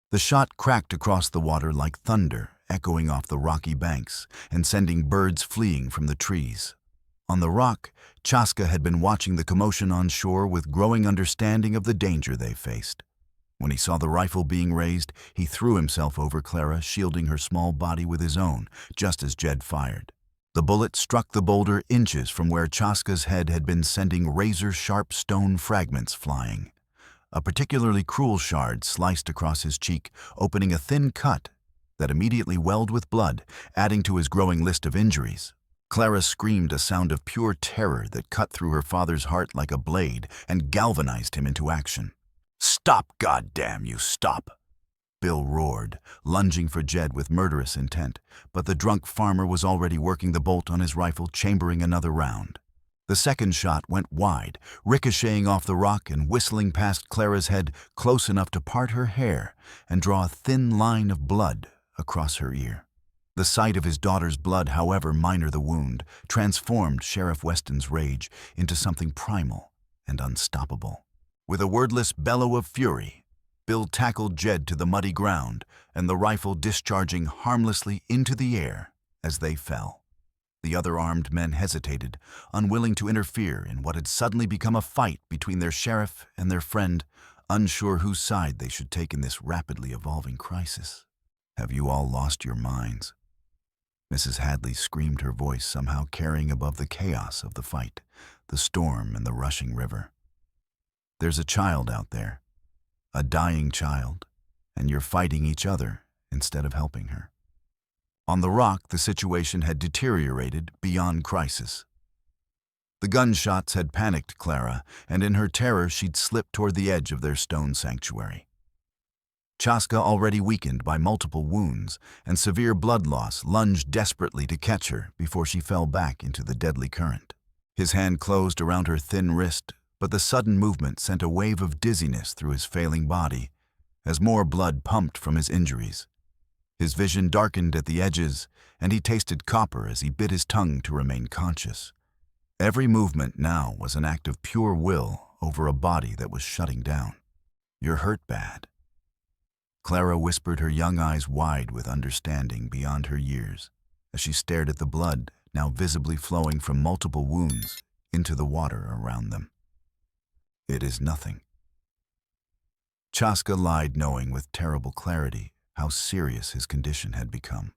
The shot cracked across the water like thunder, echoing off the rocky banks and sending birds fleeing from the trees. On the rock, Chaska had been watching the commotion on shore with growing understanding of the danger they faced. When he saw the rifle being raised, he threw himself over Clara, shielding her small body with his own, just as Jed fired. The bullet struck the boulder inches from where Chaska's head had been, sending razor-sharp stone fragments flying. A particularly cruel shard sliced across his cheek, opening a thin cut that immediately welled with blood, adding to his growing list of injuries. Clara screamed, a sound of pure terror that cut through her father's heart like a blade and galvanized him into action. "Stop, goddamn you, stop!" Bill roared, lunging for Jed with murderous intent, but the drunk farmer was already working the bolt on his rifle, chambering another round. The second shot went wide, ricocheting off the rock and whistling past Clara's head close enough to part her hair and draw a thin line of blood across her ear. The sight of his daughter's blood, however minor the wound, transformed Sheriff Weston's rage into something primal and unstoppable. With a wordless bellow of fury, Bill tackled Jed to the muddy ground, and the rifle discharging harmlessly into the air as they fell. The other armed men hesitated, unwilling to interfere in what had suddenly become a fight between their sheriff and their friend, unsure whose side they should take in this rapidly evolving crisis. "Have you all lost your minds?" Mrs. Hadley screamed, her voice somehow carrying above the chaos of the fight, the storm and the rushing river. There's a child out there, a dying child, and you're fighting each other instead of helping her. On the rock, the situation had deteriorated beyond crisis. The gunshots had panicked Clara, and in her terror she'd slipped toward the edge of their stone sanctuary. Chaska, already weakened by multiple wounds and severe blood loss, lunged desperately to catch her before she fell back into the deadly current. His hand closed around her thin wrist, but the sudden movement sent a wave of dizziness through his failing body as more blood pumped from his injuries. His vision darkened at the edges, and he tasted copper as he bit his tongue to remain conscious. Every movement now was an act of pure will over a body that was shutting down. "You're hurt bad." Clara whispered, her young eyes wide with understanding beyond her years, as she stared at the blood now visibly flowing from multiple wounds into the water around them. "It is nothing." Chaska lied, knowing with terrible clarity how serious his condition had become.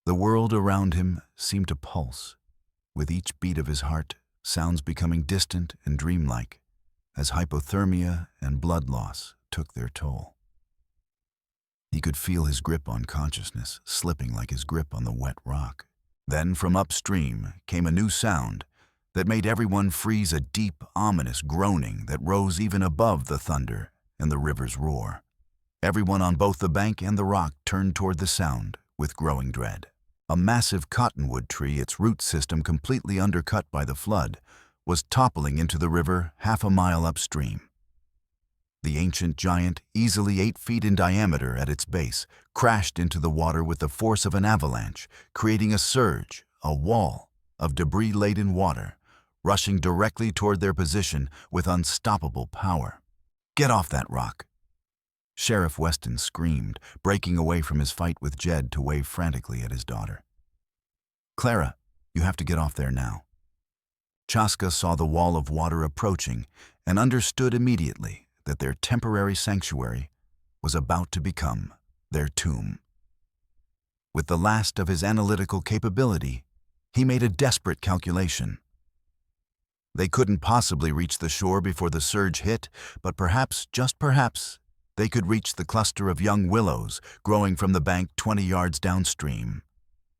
The world around him seemed to pulse. With each beat of his heart, sounds becoming distant and dreamlike, as hypothermia and blood loss took their toll. He could feel his grip on consciousness slipping like his grip on the wet rock. Then from upstream came a new sound that made everyone freeze, a deep, ominous groaning that rose even above the thunder and the river's roar. Everyone on both the bank and the rock turned toward the sound with growing dread. A massive cottonwood tree, its root system completely undercut by the flood, was toppling into the river half a mile upstream. The ancient giant, easily 8 feet in diameter at its base, crashed into the water with the force of an avalanche, creating a surge, a wall of debris-laden water, rushing directly toward their position with unstoppable power. "Get off that rock!" Sheriff Weston screamed, breaking away from his fight with Jed to wave frantically at his daughter. "Clara, you have to get off there now." Chaska saw the wall of water approaching and understood immediately that their temporary sanctuary was about to become their tomb. With the last of his analytical capability, he made a desperate calculation. They couldn't possibly reach the shore before the surge hit, but perhaps, just perhaps, they could reach the cluster of young willows growing from the bank 20 yards downstream.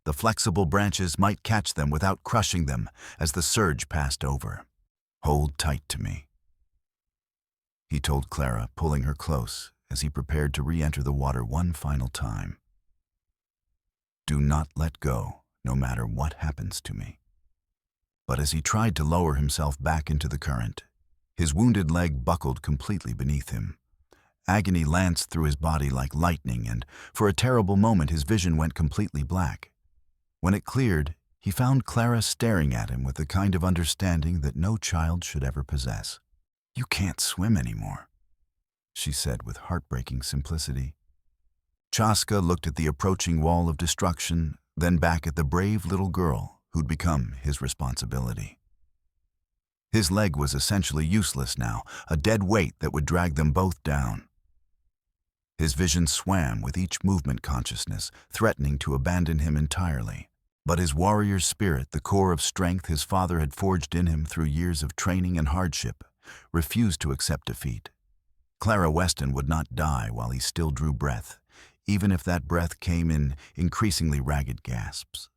The flexible branches might catch them without crushing them as the surge passed over. "Hold tight to me," he told Clara, pulling her close as he prepared to re-enter the water one final time. "Do not let go, no matter what happens to me." But as he tried to lower himself back into the current, his wounded leg buckled completely beneath him. Agony lanced through his body like lightning, and for a terrible moment his vision went completely black. When it cleared, he found Clara staring at him with the kind of understanding that no child should ever possess. "You can't swim anymore," she said with heartbreaking simplicity. Chaska looked at the approaching wall of destruction, then back at the brave little girl who'd become his responsibility. His leg was essentially useless now, a dead weight that would drag them both down. His vision swam with each movement consciousness, threatening to abandon him entirely. But his warrior's spirit, the core of strength his father had forged in him through years of training and hardship, refused to accept defeat. Clara Weston would not die while he still drew breath, even if that breath came in increasingly ragged gasps.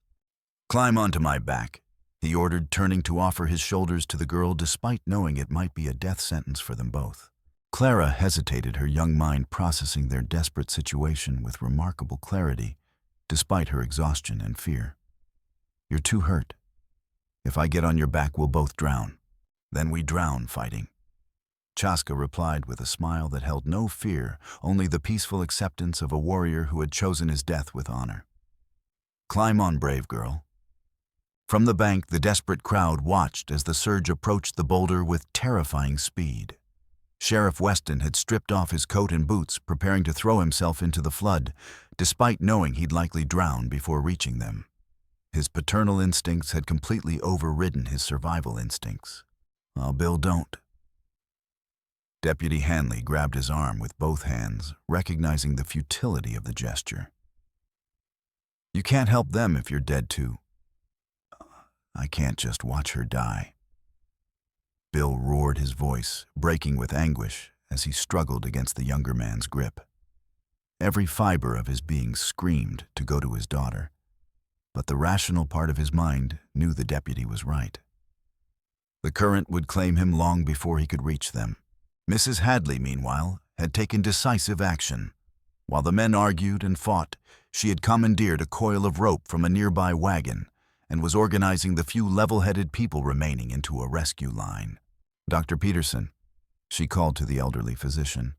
"Climb onto my back," he ordered, turning to offer his shoulders to the girl despite knowing it might be a death sentence for them both. Clara hesitated, her young mind processing their desperate situation with remarkable clarity, despite her exhaustion and fear. "You're too hurt. If I get on your back, we'll both drown. Then we drown fighting." Chaska replied with a smile that held no fear, only the peaceful acceptance of a warrior who had chosen his death with honor. "Climb on, brave girl." From the bank, the desperate crowd watched as the surge approached the boulder with terrifying speed. Sheriff Weston had stripped off his coat and boots, preparing to throw himself into the flood, despite knowing he'd likely drown before reaching them. His paternal instincts had completely overridden his survival instincts. "Oh, Bill, don't." Deputy Hanley grabbed his arm with both hands, recognizing the futility of the gesture. You can't help them if you're dead too. I can't just watch her die. Bill roared, his voice breaking with anguish as he struggled against the younger man's grip. Every fiber of his being screamed to go to his daughter, but the rational part of his mind knew the deputy was right. The current would claim him long before he could reach them. Mrs. Hadley, meanwhile, had taken decisive action. While the men argued and fought, she had commandeered a coil of rope from a nearby wagon and was organizing the few level-headed people remaining into a rescue line. "Dr. Peterson," she called to the elderly physician.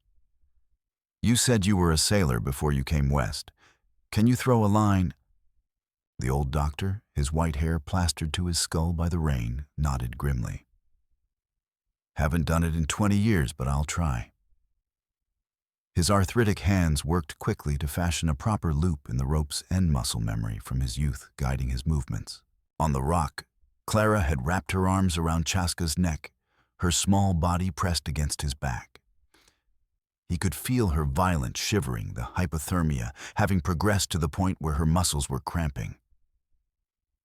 "You said you were a sailor before you came west. Can you throw a line?" The old doctor, his white hair plastered to his skull by the rain, nodded grimly. "Haven't done it in 20 years, but I'll try." His arthritic hands worked quickly to fashion a proper loop in the rope's end muscle memory from his youth guiding his movements. On the rock, Clara had wrapped her arms around Chaska's neck, her small body pressed against his back. He could feel her violent shivering, the hypothermia having progressed to the point where her muscles were cramping.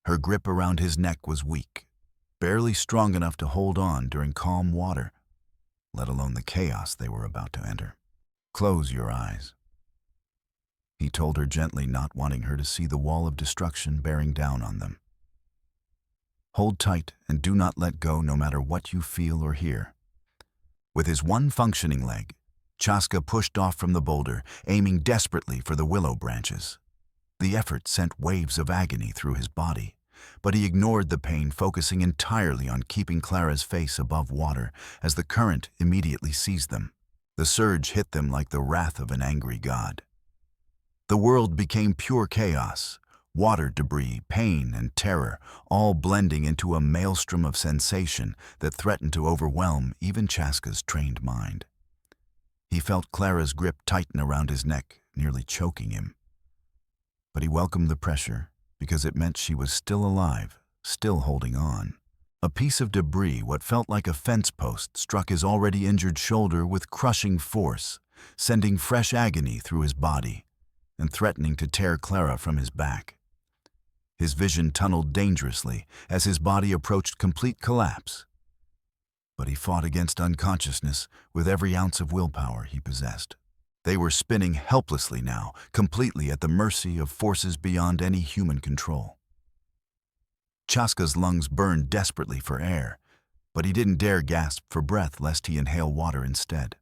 Her grip around his neck was weak, barely strong enough to hold on during calm water, let alone the chaos they were about to enter. "Close your eyes," he told her gently, not wanting her to see the wall of destruction bearing down on them. "Hold tight and do not let go no matter what you feel or hear." With his one functioning leg, Chaska pushed off from the boulder, aiming desperately for the willow branches. The effort sent waves of agony through his body, but he ignored the pain, focusing entirely on keeping Clara's face above water as the current immediately seized them. The surge hit them like the wrath of an angry god. The world became pure chaos, water debris, pain, and terror, all blending into a maelstrom of sensation that threatened to overwhelm even Chaska's trained mind. He felt Clara's grip tighten around his neck, nearly choking him. But he welcomed the pressure because it meant she was still alive, still holding on. A piece of debris, what felt like a fence post, struck his already injured shoulder with crushing force, sending fresh agony through his body and threatening to tear Clara from his back. His vision tunneled dangerously as his body approached complete collapse. But he fought against unconsciousness with every ounce of willpower he possessed. They were spinning helplessly now, completely at the mercy of forces beyond any human control. Chaska's lungs burned desperately for air, but he didn't dare gasp for breath lest he inhale water instead.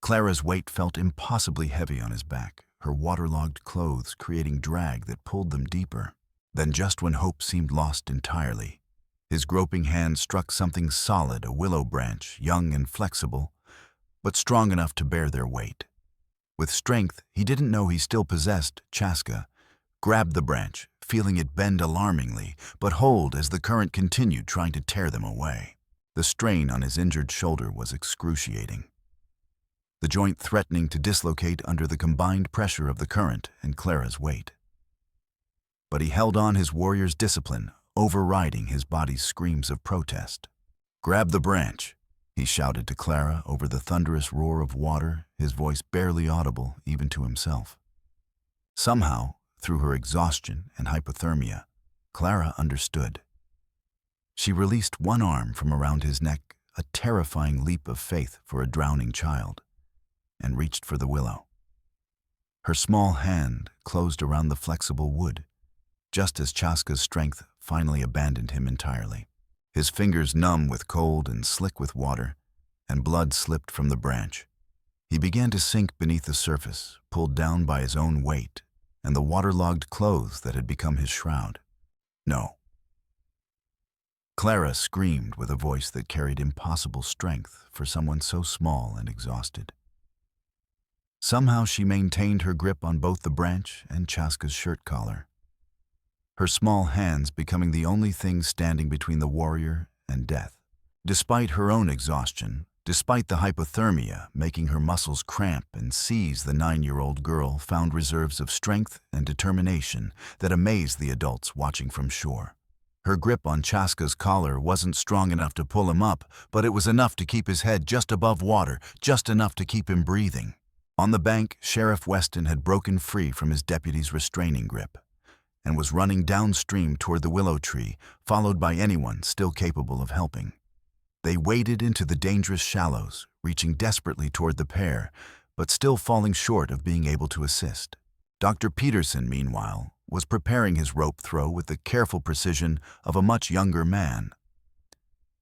Clara's weight felt impossibly heavy on his back, her waterlogged clothes creating drag that pulled them deeper. Then, just when hope seemed lost entirely, his groping hand struck something solid, a willow branch, young and flexible, but strong enough to bear their weight. With strength he didn't know he still possessed, Chaska grabbed the branch, feeling it bend alarmingly, but hold as the current continued trying to tear them away. The strain on his injured shoulder was excruciating, the joint threatening to dislocate under the combined pressure of the current and Clara's weight. But he held on, his warrior's discipline overriding his body's screams of protest. "Grab the branch," he shouted to Clara over the thunderous roar of water, his voice barely audible even to himself. Somehow, through her exhaustion and hypothermia, Clara understood. She released one arm from around his neck, a terrifying leap of faith for a drowning child, and reached for the willow. Her small hand closed around the flexible wood, just as Chaska's strength finally abandoned him entirely. His fingers numb with cold and slick with water, and blood slipped from the branch. He began to sink beneath the surface, pulled down by his own weight and the waterlogged clothes that had become his shroud. "No." Clara screamed with a voice that carried impossible strength for someone so small and exhausted. Somehow she maintained her grip on both the branch and Chaska's shirt collar, her small hands becoming the only thing standing between the warrior and death. Despite her own exhaustion, despite the hypothermia making her muscles cramp and seize, the 9-year-old girl found reserves of strength and determination that amazed the adults watching from shore. Her grip on Chaska's collar wasn't strong enough to pull him up, but it was enough to keep his head just above water, just enough to keep him breathing. On the bank, Sheriff Weston had broken free from his deputy's restraining grip and was running downstream toward the willow tree, followed by anyone still capable of helping. They waded into the dangerous shallows, reaching desperately toward the pair, but still falling short of being able to assist. Dr. Peterson, meanwhile, was preparing his rope throw with the careful precision of a much younger man.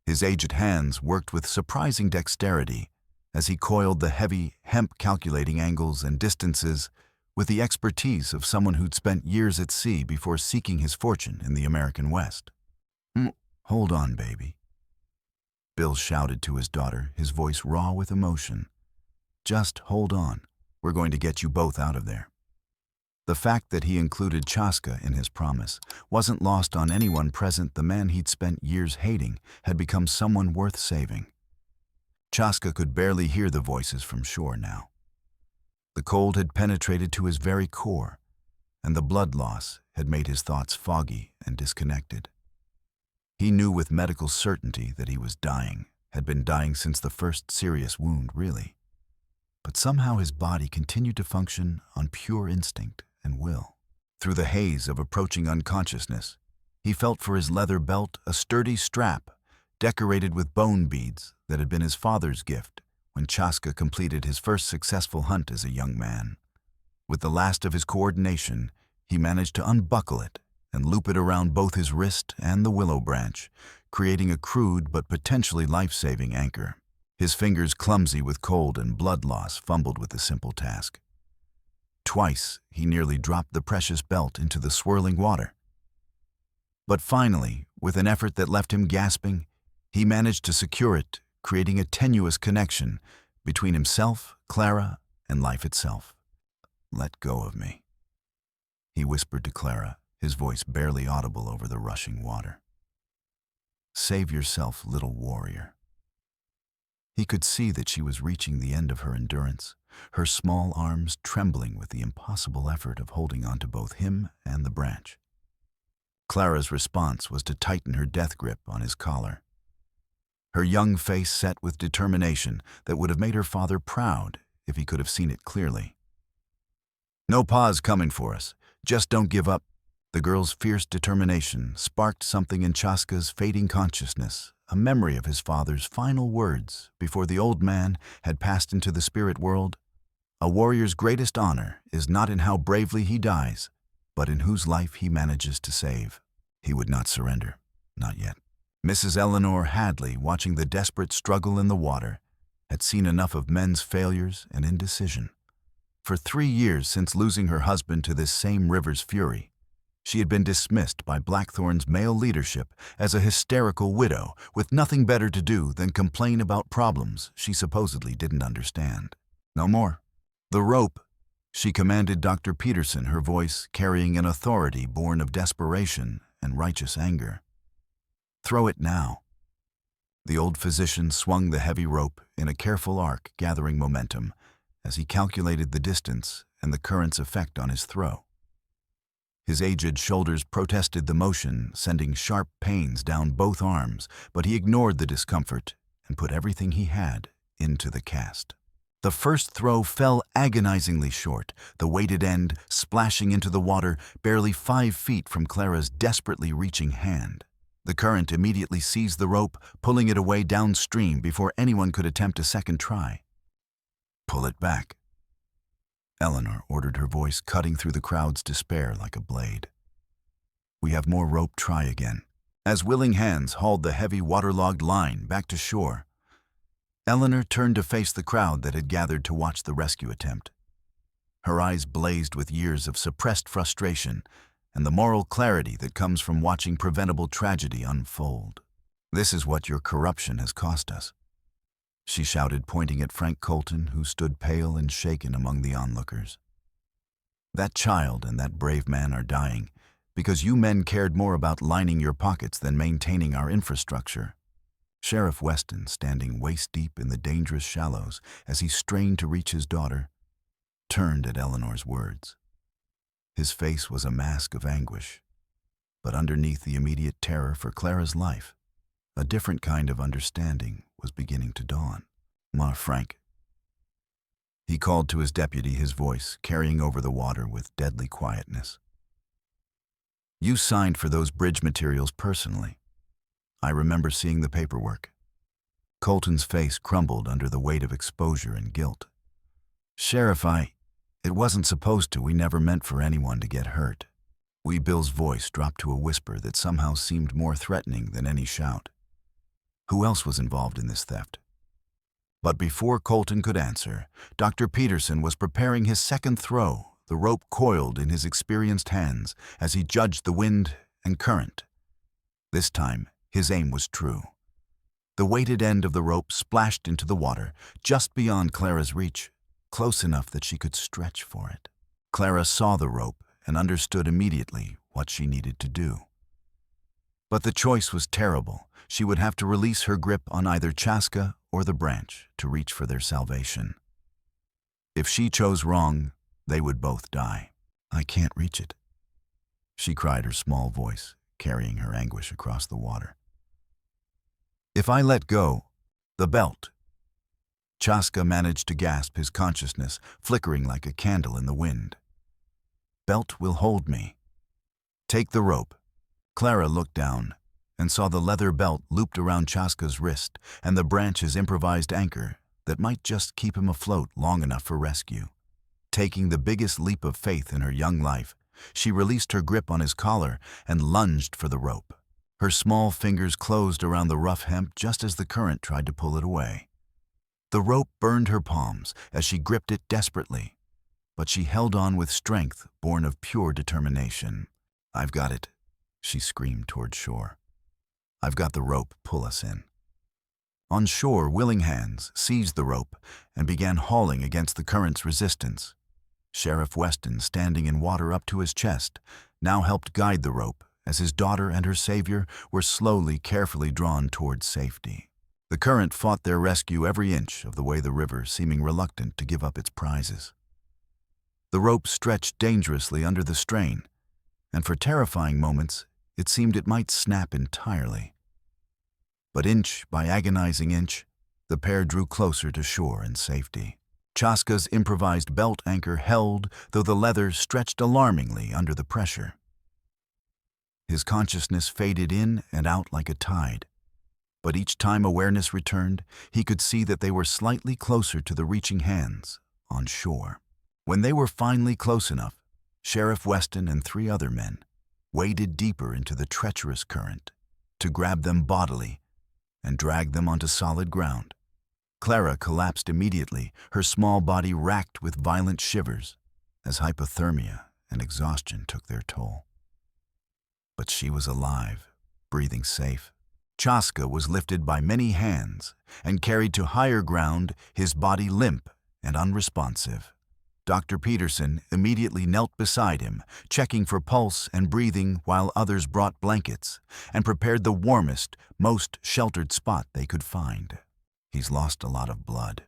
His aged hands worked with surprising dexterity as he coiled the heavy hemp-calculating angles and distances with the expertise of someone who'd spent years at sea before seeking his fortune in the American West. Hold on, baby," Bill shouted to his daughter, his voice raw with emotion. "Just hold on. We're going to get you both out of there." The fact that he included Chaska in his promise wasn't lost on anyone present. The man he'd spent years hating had become someone worth saving. Chaska could barely hear the voices from shore now. The cold had penetrated to his very core, and the blood loss had made his thoughts foggy and disconnected. He knew with medical certainty that he was dying, had been dying since the first serious wound, really. But somehow his body continued to function on pure instinct and will. Through the haze of approaching unconsciousness, he felt for his leather belt a sturdy strap decorated with bone beads that had been his father's gift when Chaska completed his first successful hunt as a young man. With the last of his coordination, he managed to unbuckle it and loop it around both his wrist and the willow branch, creating a crude but potentially life-saving anchor. His fingers, clumsy with cold and blood loss, fumbled with the simple task. Twice, he nearly dropped the precious belt into the swirling water. But finally, with an effort that left him gasping, he managed to secure it, creating a tenuous connection between himself, Clara, and life itself. "Let go of me," he whispered to Clara, his voice barely audible over the rushing water. "Save yourself, little warrior." He could see that she was reaching the end of her endurance, her small arms trembling with the impossible effort of holding onto both him and the branch. Clara's response was to tighten her death grip on his collar. Her young face set with determination that would have made her father proud if he could have seen it clearly. "No pause coming for us. Just don't give up." The girl's fierce determination sparked something in Chaska's fading consciousness, a memory of his father's final words before the old man had passed into the spirit world. "A warrior's greatest honor is not in how bravely he dies, but in whose life he manages to save." He would not surrender, not yet. Mrs. Eleanor Hadley, watching the desperate struggle in the water, had seen enough of men's failures and indecision. For 3 years since losing her husband to this same river's fury, she had been dismissed by Blackthorn's male leadership as a hysterical widow with nothing better to do than complain about problems she supposedly didn't understand. "No more. The rope," she commanded Dr. Peterson, her voice carrying an authority born of desperation and righteous anger. "Throw it now." The old physician swung the heavy rope in a careful arc, gathering momentum as he calculated the distance and the current's effect on his throw. His aged shoulders protested the motion, sending sharp pains down both arms, but he ignored the discomfort and put everything he had into the cast. The first throw fell agonizingly short, the weighted end splashing into the water barely 5 feet from Clara's desperately reaching hand. The current immediately seized the rope, pulling it away downstream before anyone could attempt a second try. "Pull it back," Eleanor ordered, her voice cutting through the crowd's despair like a blade. "We have more rope. Try again." As willing hands hauled the heavy waterlogged line back to shore, Eleanor turned to face the crowd that had gathered to watch the rescue attempt. Her eyes blazed with years of suppressed frustration and the moral clarity that comes from watching preventable tragedy unfold. "This is what your corruption has cost us," she shouted, pointing at Frank Colton, who stood pale and shaken among the onlookers. "That child and that brave man are dying because you men cared more about lining your pockets than maintaining our infrastructure." Sheriff Weston, standing waist-deep in the dangerous shallows as he strained to reach his daughter, turned at Eleanor's words. His face was a mask of anguish, but underneath the immediate terror for Clara's life, a different kind of understanding was beginning to dawn. "Ma, Frank," He called to his deputy, his voice carrying over the water with deadly quietness. "You signed for those bridge materials personally. I remember seeing the paperwork." Colton's face crumbled under the weight of exposure and guilt. "Sheriff, it wasn't supposed to. We never meant for anyone to get hurt." Bill's voice dropped to a whisper that somehow seemed more threatening than any shout. "Who else was involved in this theft?" But before Colton could answer, Dr. Peterson was preparing his second throw, the rope coiled in his experienced hands as he judged the wind and current. This time, his aim was true. The weighted end of the rope splashed into the water, just beyond Clara's reach, close enough that she could stretch for it. Clara saw the rope and understood immediately what she needed to do. But the choice was terrible. She would have to release her grip on either Chaska or the branch to reach for their salvation. If she chose wrong, they would both die. "I can't reach it," she cried, her small voice carrying her anguish across the water. "If I let go, the belt." Chaska managed to gasp, his consciousness flickering like a candle in the wind. "Belt will hold me." "Take the rope." Clara looked down and saw the leather belt looped around Chaska's wrist and the branch's improvised anchor that might just keep him afloat long enough for rescue. Taking the biggest leap of faith in her young life, she released her grip on his collar and lunged for the rope. Her small fingers closed around the rough hemp just as the current tried to pull it away. The rope burned her palms as she gripped it desperately, but she held on with strength born of pure determination. "I've got it," she screamed toward shore. "I've got the rope. Pull us in." On shore, willing hands seized the rope and began hauling against the current's resistance. Sheriff Weston, standing in water up to his chest, now helped guide the rope as his daughter and her savior were slowly, carefully drawn towards safety. The current fought their rescue every inch of the way, the river seeming reluctant to give up its prizes. The rope stretched dangerously under the strain, and for terrifying moments, it seemed it might snap entirely. But inch by agonizing inch, the pair drew closer to shore and safety. Chaska's improvised belt anchor held, though the leather stretched alarmingly under the pressure. His consciousness faded in and out like a tide, but each time awareness returned, he could see that they were slightly closer to the reaching hands on shore. When they were finally close enough, Sheriff Weston and 3 other men waded deeper into the treacherous current to grab them bodily and drag them onto solid ground. Clara collapsed immediately, her small body racked with violent shivers as hypothermia and exhaustion took their toll. But she was alive, breathing safe. Chaska was lifted by many hands and carried to higher ground, his body limp and unresponsive. Dr. Peterson immediately knelt beside him, checking for pulse and breathing while others brought blankets and prepared the warmest, most sheltered spot they could find. "He's lost a lot of blood,"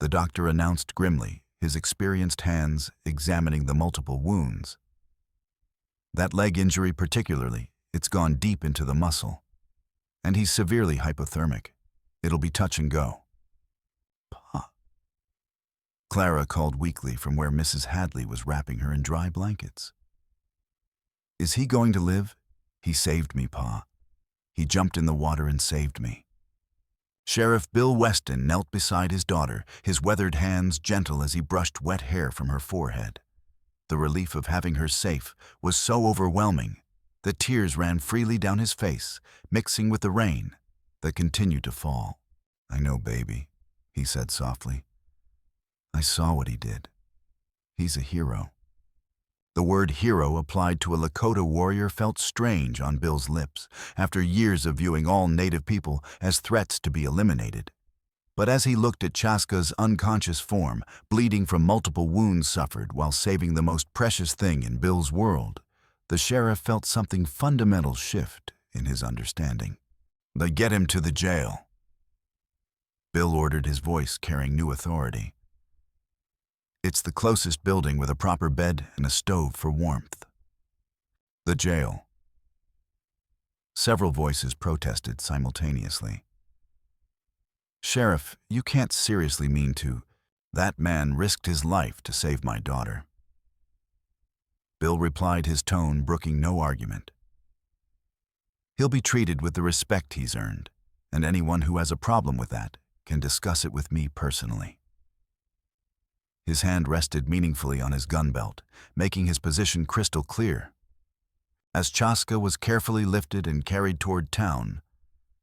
the doctor announced grimly, his experienced hands examining the multiple wounds. "That leg injury particularly, it's gone deep into the muscle. And he's severely hypothermic. It'll be touch and go." "Pa," Clara called weakly from where Mrs. Hadley was wrapping her in dry blankets. "Is he going to live? He saved me, Pa. He jumped in the water and saved me." Sheriff Bill Weston knelt beside his daughter, his weathered hands gentle as he brushed wet hair from her forehead. The relief of having her safe was so overwhelming that tears ran freely down his face, mixing with the rain that continued to fall. "I know, baby," he said softly. "I saw what he did. He's a hero." The word hero applied to a Lakota warrior felt strange on Bill's lips after years of viewing all Native people as threats to be eliminated. But as he looked at Chaska's unconscious form, bleeding from multiple wounds suffered while saving the most precious thing in Bill's world, the sheriff felt something fundamental shift in his understanding. "They get him to the jail," Bill ordered, his voice carrying new authority. "It's the closest building with a proper bed and a stove for warmth." "The jail." Several voices protested simultaneously. "Sheriff, you can't seriously mean to..." That man risked his life to save my daughter." Bill replied, his tone brooking no argument. "He'll be treated with the respect he's earned, and anyone who has a problem with that can discuss it with me personally." His hand rested meaningfully on his gun belt, making his position crystal clear. As Chaska was carefully lifted and carried toward town,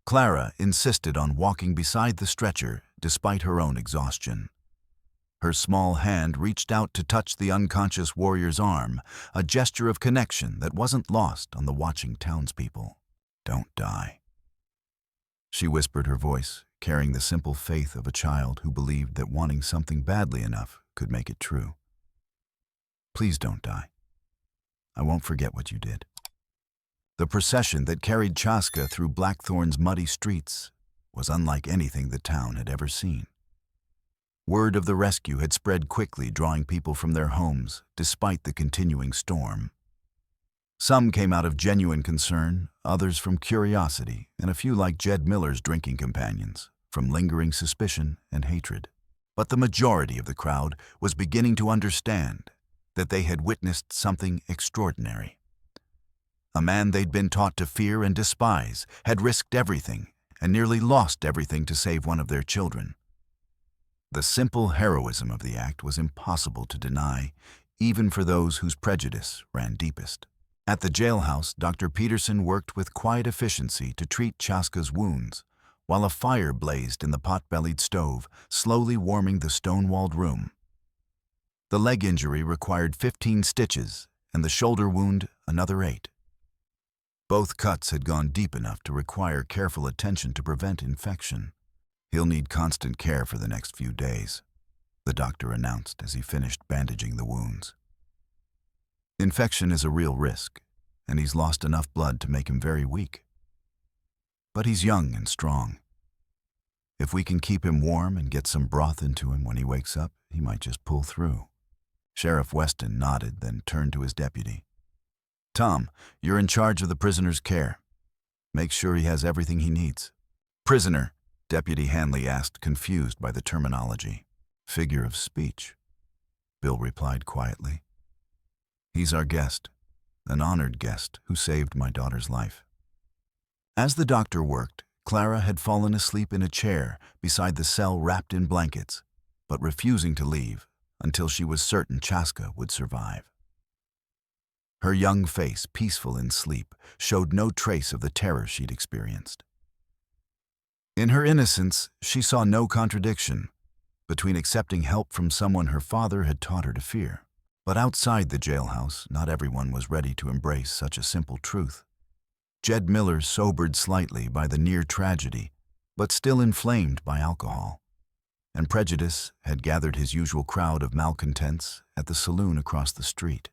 Clara insisted on walking beside the stretcher despite her own exhaustion. Her small hand reached out to touch the unconscious warrior's arm, a gesture of connection that wasn't lost on the watching townspeople. "Don't die," she whispered, her voice carrying the simple faith of a child who believed that wanting something badly enough could make it true. "Please don't die. I won't forget what you did." The procession that carried Chaska through Blackthorn's muddy streets was unlike anything the town had ever seen. Word of the rescue had spread quickly, drawing people from their homes despite the continuing storm. Some came out of genuine concern, others from curiosity, and a few, like Jed Miller's drinking companions, from lingering suspicion and hatred. But the majority of the crowd was beginning to understand that they had witnessed something extraordinary. A man they'd been taught to fear and despise had risked everything and nearly lost everything to save one of their children. The simple heroism of the act was impossible to deny, even for those whose prejudice ran deepest. At the jailhouse, Dr. Peterson worked with quiet efficiency to treat Chaska's wounds, while a fire blazed in the pot-bellied stove, slowly warming the stone-walled room. The leg injury required 15 stitches, and the shoulder wound another 8. Both cuts had gone deep enough to require careful attention to prevent infection. "He'll need constant care for the next few days," the doctor announced as he finished bandaging the wounds. "Infection is a real risk, and he's lost enough blood to make him very weak. But he's young and strong. If we can keep him warm and get some broth into him when he wakes up, he might just pull through." Sheriff Weston nodded, then turned to his deputy. "Tom, you're in charge of the prisoner's care. Make sure he has everything he needs." "Prisoner?" Deputy Hanley asked, confused by the terminology. "Figure of speech," Bill replied quietly. "He's our guest, an honored guest who saved my daughter's life." As the doctor worked, Clara had fallen asleep in a chair beside the cell, wrapped in blankets, but refusing to leave until she was certain Chaska would survive. Her young face, peaceful in sleep, showed no trace of the terror she'd experienced. In her innocence, she saw no contradiction between accepting help from someone her father had taught her to fear. But outside the jailhouse, not everyone was ready to embrace such a simple truth. Jed Miller, sobered slightly by the near tragedy, but still inflamed by alcohol, and Prejudice had gathered his usual crowd of malcontents at the saloon across the street.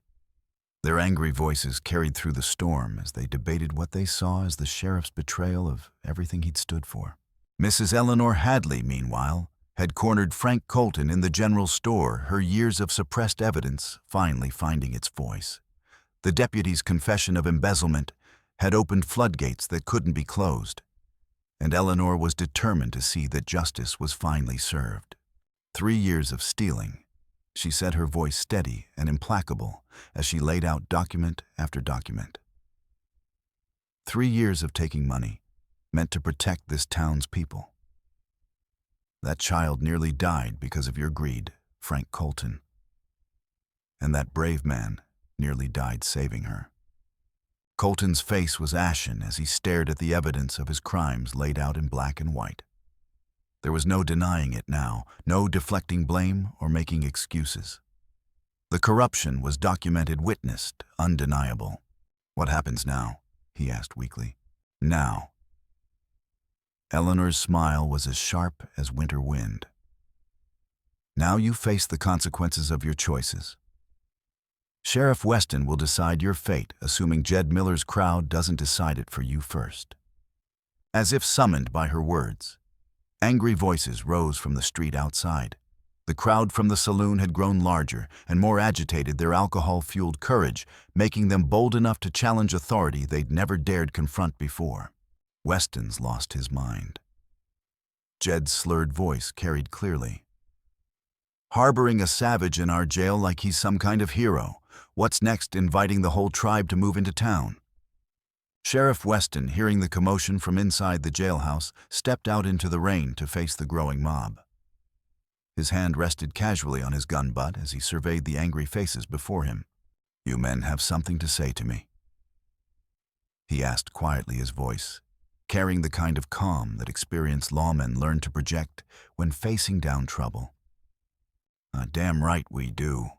Their angry voices carried through the storm as they debated what they saw as the sheriff's betrayal of everything he'd stood for. Mrs. Eleanor Hadley, meanwhile, had cornered Frank Colton in the general store, her years of suppressed evidence finally finding its voice. The deputy's confession of embezzlement had opened floodgates that couldn't be closed, and Eleanor was determined to see that justice was finally served. 3 years of stealing, she said, her voice steady and implacable as she laid out document after document. 3 years of taking money, meant to protect this town's people. That child nearly died because of your greed, Frank Colton. And that brave man nearly died saving her. Colton's face was ashen as he stared at the evidence of his crimes laid out in black and white. There was no denying it now, no deflecting blame or making excuses. The corruption was documented, witnessed, undeniable. "What happens now?" he asked weakly. "Now." Eleanor's smile was as sharp as winter wind. "Now you face the consequences of your choices. Sheriff Weston will decide your fate, assuming Jed Miller's crowd doesn't decide it for you first." As if summoned by her words, angry voices rose from the street outside. The crowd from the saloon had grown larger and more agitated, their alcohol-fueled courage making them bold enough to challenge authority they'd never dared confront before. Weston's lost his mind. Jed's slurred voice carried clearly. harboring a savage in our jail like he's some kind of hero. What's next, inviting the whole tribe to move into town? Sheriff Weston, hearing the commotion from inside the jailhouse, stepped out into the rain to face the growing mob. His hand rested casually on his gun butt as he surveyed the angry faces before him. "You men have something to say to me?" he asked quietly, his voice carrying the kind of calm that experienced lawmen learn to project when facing down trouble. "Damn right we do,"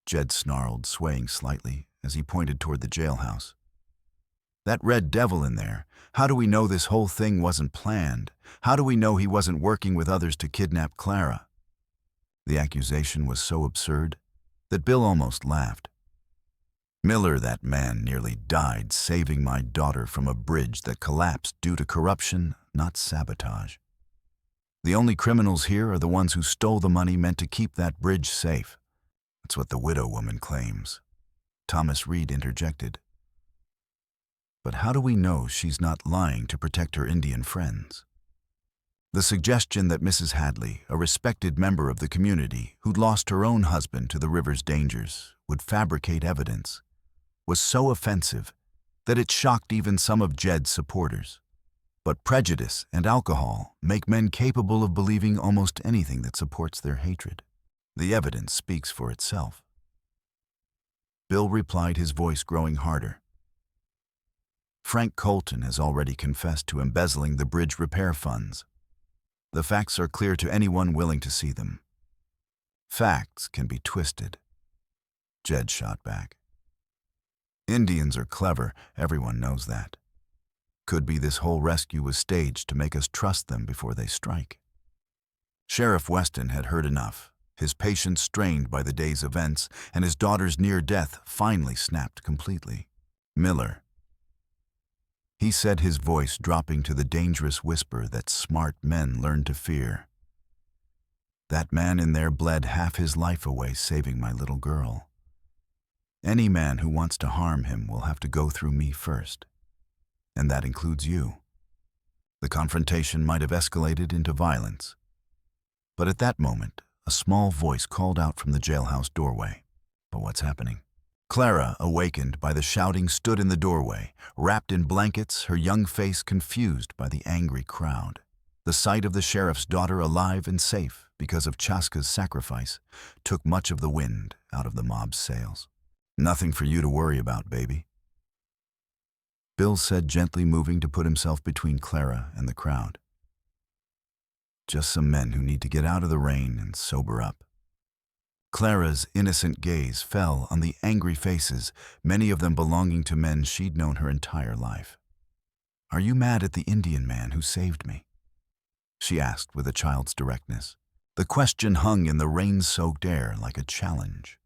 Jed snarled, swaying slightly as he pointed toward the jailhouse. "That red devil in there, how do we know this whole thing wasn't planned? How do we know he wasn't working with others to kidnap Clara?" The accusation was so absurd that Bill almost laughed. "Miller, that man nearly died saving my daughter from a bridge that collapsed due to corruption, not sabotage. The only criminals here are the ones who stole the money meant to keep that bridge safe. That's what the widow woman claims," Thomas Reed interjected. "But how do we know she's not lying to protect her Indian friends?" The suggestion that Mrs. Hadley, a respected member of the community who'd lost her own husband to the river's dangers, would fabricate evidence was so offensive that it shocked even some of Jed's supporters. But prejudice and alcohol make men capable of believing almost anything that supports their hatred. The evidence speaks for itself. Bill replied, his voice growing harder. "Frank Colton has already confessed to embezzling the bridge repair funds. The facts are clear to anyone willing to see them." "Facts can be twisted," Jed shot back. "Indians are clever, everyone knows that. Could be this whole rescue was staged to make us trust them before they strike." Sheriff Weston had heard enough, his patience strained by the day's events, and his daughter's near death finally snapped completely. "Miller," he said, his voice dropping to the dangerous whisper that smart men learn to fear. "That man in there bled half his life away saving my little girl. Any man who wants to harm him will have to go through me first. And that includes you." The confrontation might have escalated into violence. But at that moment, a small voice called out from the jailhouse doorway. "But what's happening?" Clara, awakened by the shouting, stood in the doorway, wrapped in blankets, her young face confused by the angry crowd. The sight of the sheriff's daughter alive and safe because of Chaska's sacrifice took much of the wind out of the mob's sails. "Nothing for you to worry about, baby," Bill said, gently moving to put himself between Clara and the crowd. "Just some men who need to get out of the rain and sober up." Clara's innocent gaze fell on the angry faces, many of them belonging to men she'd known her entire life. "Are you mad at the Indian man who saved me?" she asked with a child's directness. The question hung in the rain-soaked air like a challenge.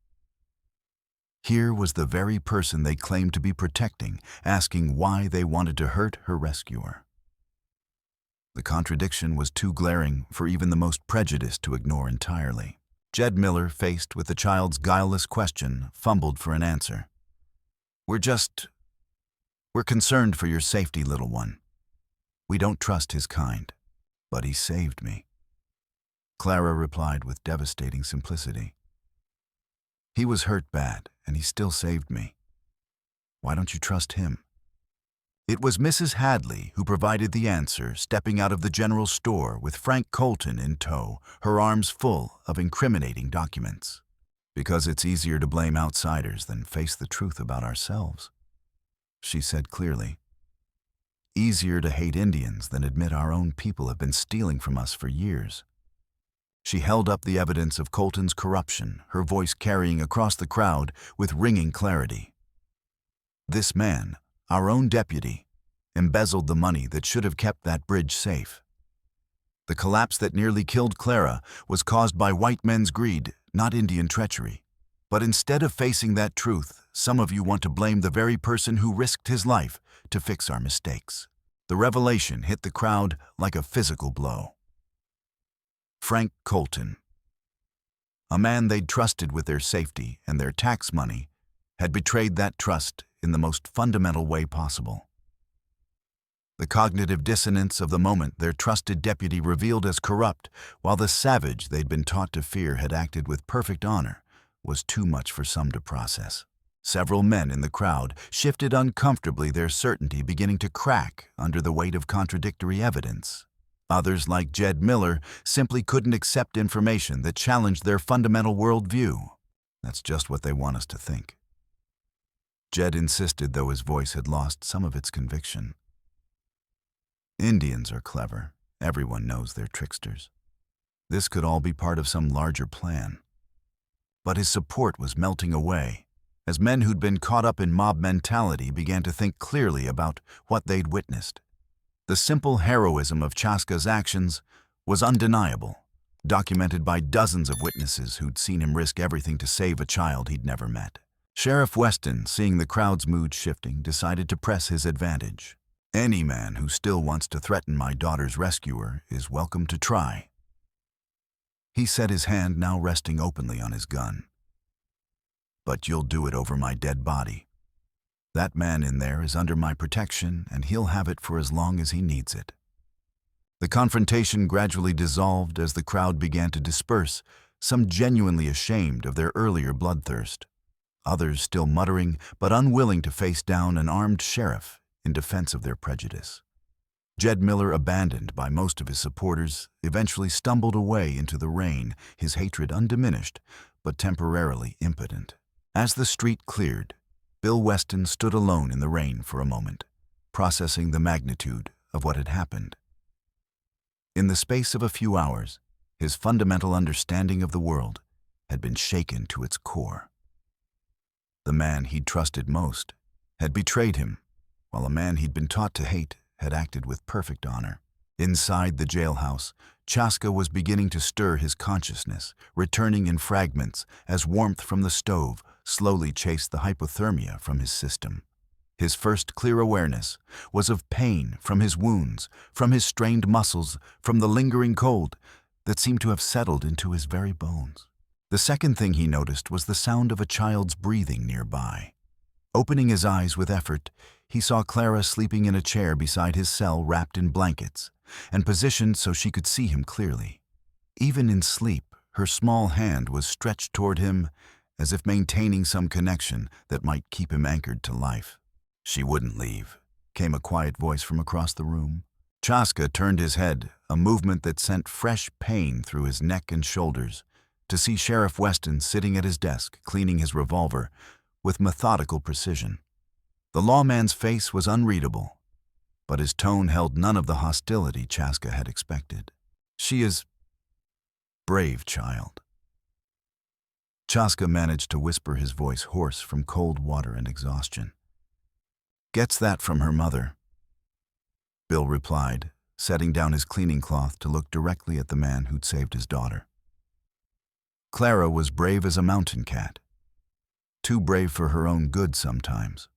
Here was the very person they claimed to be protecting, asking why they wanted to hurt her rescuer. The contradiction was too glaring for even the most prejudiced to ignore entirely. Jed Miller, faced with the child's guileless question, fumbled for an answer. We're concerned for your safety, little one. We don't trust his kind, but he saved me," Clara replied with devastating simplicity. "He was hurt bad, and he still saved me. Why don't you trust him?" It was Mrs. Hadley who provided the answer, stepping out of the general store with Frank Colton in tow, her arms full of incriminating documents. "Because it's easier to blame outsiders than face the truth about ourselves," she said clearly. "Easier to hate Indians than admit our own people have been stealing from us for years." She held up the evidence of Colton's corruption, her voice carrying across the crowd with ringing clarity. "This man, our own deputy, embezzled the money that should have kept that bridge safe. The collapse that nearly killed Clara was caused by white men's greed, not Indian treachery. But instead of facing that truth, some of you want to blame the very person who risked his life to fix our mistakes." The revelation hit the crowd like a physical blow. Frank Colton, a man they'd trusted with their safety and their tax money, had betrayed that trust in the most fundamental way possible. The cognitive dissonance of the moment their trusted deputy revealed as corrupt, while the savage they'd been taught to fear had acted with perfect honor, was too much for some to process. Several men in the crowd shifted uncomfortably, their certainty beginning to crack under the weight of contradictory evidence. Others, like Jed Miller, simply couldn't accept information that challenged their fundamental worldview. That's just what they want us to think. Jed insisted, though his voice had lost some of its conviction. Indians are clever. Everyone knows they're tricksters. This could all be part of some larger plan. But his support was melting away, as men who'd been caught up in mob mentality began to think clearly about what they'd witnessed. The simple heroism of Chaska's actions was undeniable, documented by dozens of witnesses who'd seen him risk everything to save a child he'd never met. Sheriff Weston, seeing the crowd's mood shifting, decided to press his advantage. "Any man who still wants to threaten my daughter's rescuer is welcome to try." He said, his hand now resting openly on his gun. "But you'll do it over my dead body. That man in there is under my protection, and he'll have it for as long as he needs it." The confrontation gradually dissolved as the crowd began to disperse, some genuinely ashamed of their earlier bloodthirst, others still muttering but unwilling to face down an armed sheriff in defense of their prejudice. Jed Miller, abandoned by most of his supporters, eventually stumbled away into the rain, his hatred undiminished but temporarily impotent. As the street cleared, Bill Weston stood alone in the rain for a moment, processing the magnitude of what had happened. In the space of a few hours, his fundamental understanding of the world had been shaken to its core. The man he'd trusted most had betrayed him, while a man he'd been taught to hate had acted with perfect honor. Inside the jailhouse, Chaska was beginning to stir his consciousness, returning in fragments as warmth from the stove slowly chased the hypothermia from his system. His first clear awareness was of pain from his wounds, from his strained muscles, from the lingering cold that seemed to have settled into his very bones. The second thing he noticed was the sound of a child's breathing nearby. Opening his eyes with effort, he saw Clara sleeping in a chair beside his cell, wrapped in blankets and positioned so she could see him clearly. Even in sleep, her small hand was stretched toward him, as if maintaining some connection that might keep him anchored to life. "She wouldn't leave," came a quiet voice from across the room. Chaska turned his head, a movement that sent fresh pain through his neck and shoulders, to see Sheriff Weston sitting at his desk, cleaning his revolver with methodical precision. The lawman's face was unreadable, but his tone held none of the hostility Chaska had expected. "She is brave, child." Chaska managed to whisper, his voice hoarse from cold water and exhaustion. "Gets that from her mother," Bill replied, setting down his cleaning cloth to look directly at the man who'd saved his daughter. "Clara was brave as a mountain cat. Too brave for her own good sometimes."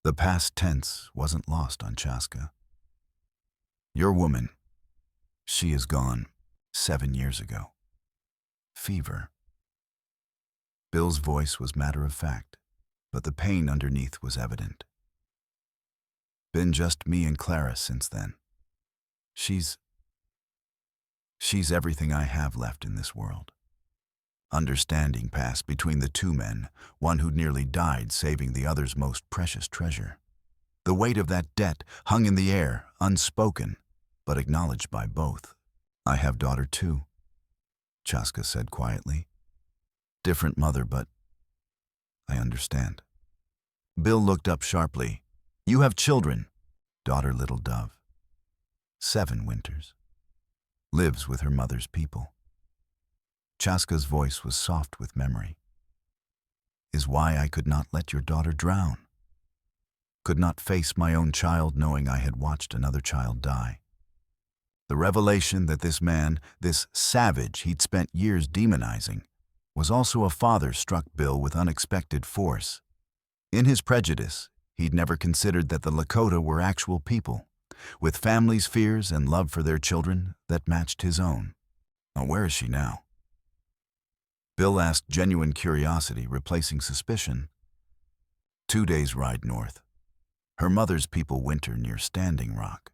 The past tense wasn't lost on Chaska. "Your woman, she is gone 7 years ago. Fever." Bill's voice was matter-of-fact, but the pain underneath was evident. "Been just me and Clara since then. She's everything I have left in this world." Understanding passed between the two men, one who'd nearly died saving the other's most precious treasure. The weight of that debt hung in the air, unspoken, but acknowledged by both. "I have daughter too," Chaska said quietly. "Different mother, but I understand." Bill looked up sharply. "You have children." "Daughter, little dove. 7 winters. Lives with her mother's people." Chaska's voice was soft with memory. "Is why I could not let your daughter drown. Could not face my own child knowing I had watched another child die." The revelation that this man, this savage he'd spent years demonizing, was also a father struck Bill with unexpected force. In his prejudice, he'd never considered that the Lakota were actual people, with families, fears, and love for their children that matched his own. "Now, where is she now?" Bill asked, genuine curiosity replacing suspicion. 2 days' ride north. Her mother's people winter near Standing Rock.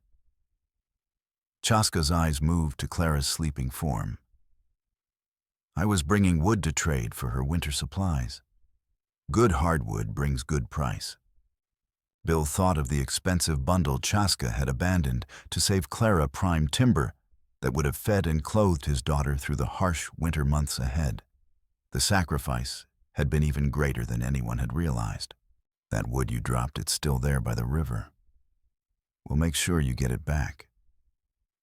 Chaska's eyes moved to Clara's sleeping form. I was bringing wood to trade for her winter supplies. Good hardwood brings good price. Bill thought of the expensive bundle Chaska had abandoned to save Clara prime timber that would have fed and clothed his daughter through the harsh winter months ahead. The sacrifice had been even greater than anyone had realized. That wood you dropped, it's still there by the river. We'll make sure you get it back,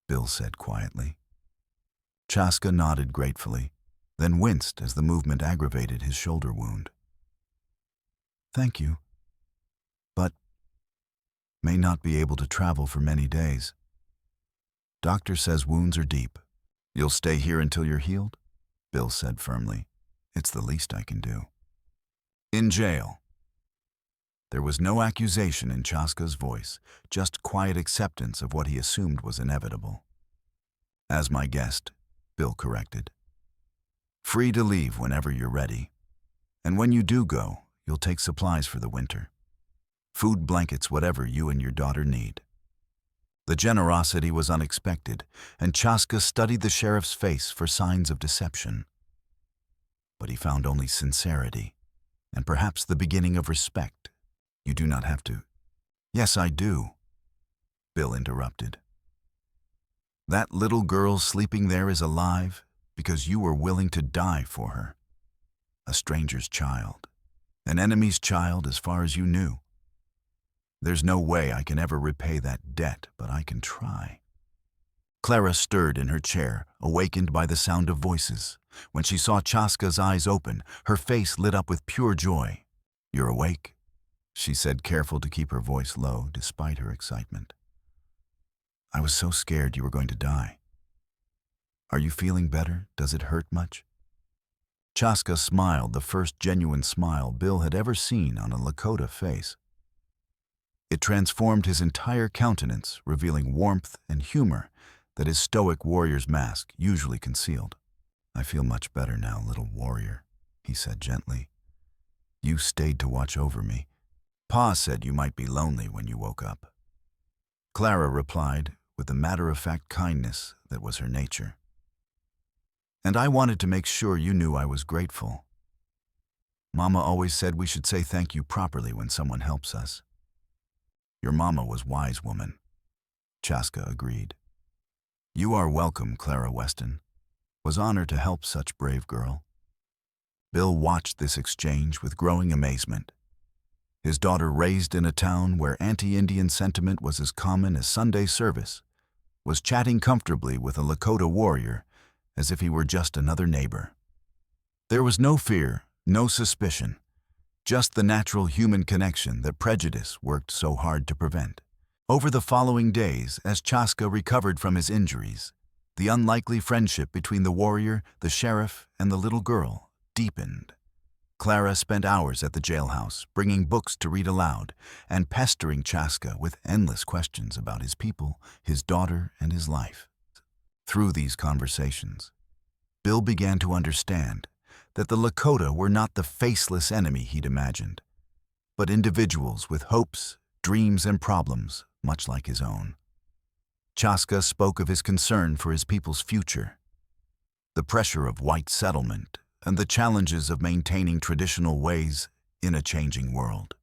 Bill said quietly. Chaska nodded gratefully, then winced as the movement aggravated his shoulder wound. Thank you, but may not be able to travel for many days. Doctor says wounds are deep. You'll stay here until you're healed? Bill said firmly. It's the least I can do. In jail. There was no accusation in Chaska's voice, just quiet acceptance of what he assumed was inevitable. As my guest, Bill corrected. Free to leave whenever you're ready. And when you do go, you'll take supplies for the winter. Food, blankets, whatever you and your daughter need. The generosity was unexpected, and Chaska studied the sheriff's face for signs of deception. But he found only sincerity, and perhaps the beginning of respect. You do not have to. Yes, I do, Bill interrupted. That little girl sleeping there is alive because you were willing to die for her. A stranger's child, an enemy's child as far as you knew. There's no way I can ever repay that debt, but I can try. Clara stirred in her chair, awakened by the sound of voices. When she saw Chaska's eyes open, her face lit up with pure joy. You're awake, she said, careful to keep her voice low despite her excitement. I was so scared you were going to die. Are you feeling better? Does it hurt much? Chaska smiled, the first genuine smile Bill had ever seen on a Lakota face. It transformed his entire countenance, revealing warmth and humor that his stoic warrior's mask usually concealed. I feel much better now, little warrior, he said gently. You stayed to watch over me. Pa said you might be lonely when you woke up. Clara replied with the matter-of-fact kindness that was her nature. And I wanted to make sure you knew I was grateful. Mama always said we should say thank you properly when someone helps us. Your mama was wise, woman, Chaska agreed. You are welcome, Clara Weston. Was honored to help such brave girl. Bill watched this exchange with growing amazement. His daughter, raised in a town where anti-Indian sentiment was as common as Sunday service, was chatting comfortably with a Lakota warrior as if he were just another neighbor. There was no fear, no suspicion, just the natural human connection that prejudice worked so hard to prevent. Over the following days, as Chaska recovered from his injuries, the unlikely friendship between the warrior, the sheriff, and the little girl deepened. Clara spent hours at the jailhouse, bringing books to read aloud, and pestering Chaska with endless questions about his people, his daughter, and his life. Through these conversations, Bill began to understand that the Lakota were not the faceless enemy he'd imagined, but individuals with hopes, dreams, and problems much like his own. Chaska spoke of his concern for his people's future, the pressure of white settlement, and the challenges of maintaining traditional ways in a changing world.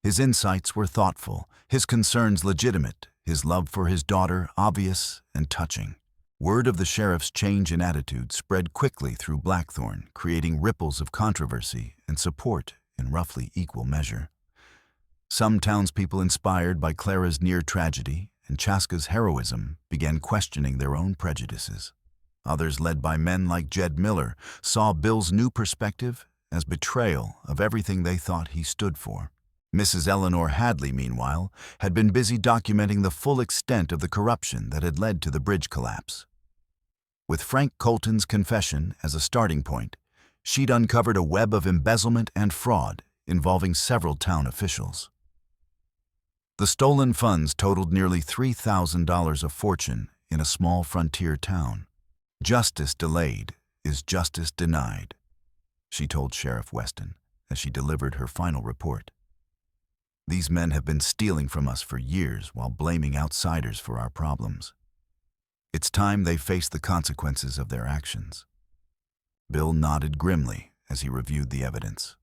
His insights were thoughtful, his concerns legitimate, his love for his daughter obvious and touching. Word of the sheriff's change in attitude spread quickly through Blackthorn, creating ripples of controversy and support in roughly equal measure. Some townspeople, inspired by Clara's near tragedy and Chaska's heroism, began questioning their own prejudices. Others, led by men like Jed Miller, saw Bill's new perspective as betrayal of everything they thought he stood for. Mrs. Eleanor Hadley, meanwhile, had been busy documenting the full extent of the corruption that had led to the bridge collapse. With Frank Colton's confession as a starting point, she'd uncovered a web of embezzlement and fraud involving several town officials. The stolen funds totaled nearly $3,000 a fortune in a small frontier town. Justice delayed is justice denied, she told Sheriff Weston as she delivered her final report. These men have been stealing from us for years while blaming outsiders for our problems. It's time they face the consequences of their actions." Bill nodded grimly as he reviewed the evidence.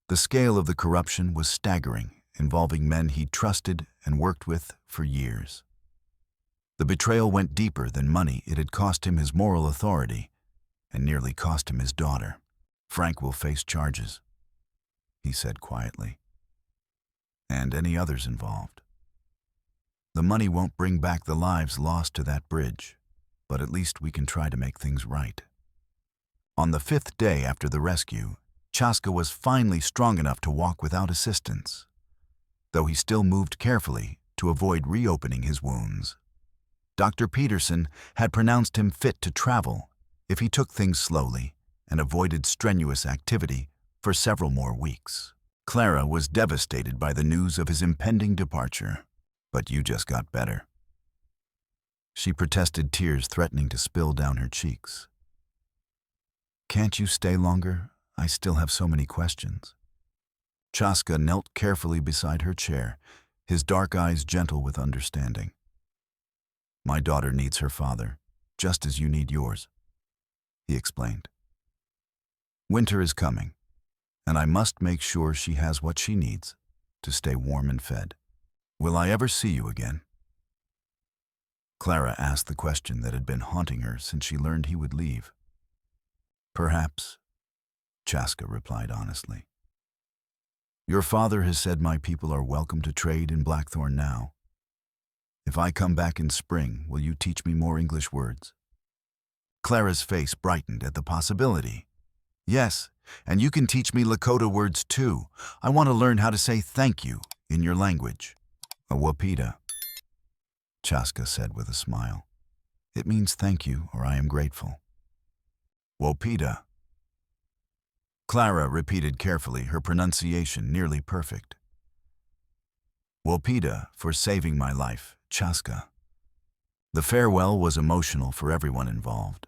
The scale of the corruption was staggering, involving men he trusted and worked with for years. The betrayal went deeper than money. It had cost him his moral authority and nearly cost him his daughter. "Frank will face charges," he said quietly, "and any others involved. The money won't bring back the lives lost to that bridge, but at least we can try to make things right." On the 5th day after the rescue, Chaska was finally strong enough to walk without assistance, though he still moved carefully to avoid reopening his wounds. Dr. Peterson had pronounced him fit to travel if he took things slowly and avoided strenuous activity for several more weeks. Clara was devastated by the news of his impending departure. "But you just got better," she protested, tears threatening to spill down her cheeks. "Can't you stay longer? I still have so many questions." Chaska knelt carefully beside her chair, his dark eyes gentle with understanding. "My daughter needs her father, just as you need yours," he explained. "Winter is coming, and I must make sure she has what she needs to stay warm and fed. Will I ever see you again?" Clara asked the question that had been haunting her since she learned he would leave. "Perhaps," Chaska replied honestly. "Your father has said my people are welcome to trade in Blackthorn now. If I come back in spring, will you teach me more English words?" Clara's face brightened at the possibility. "Yes, and you can teach me Lakota words too. I want to learn how to say thank you in your language." "A wapita," Chaska said with a smile. "It means thank you or I am grateful." "Wapita," Clara repeated carefully, her pronunciation nearly perfect. "Wapita for saving my life, Chaska." The farewell was emotional for everyone involved.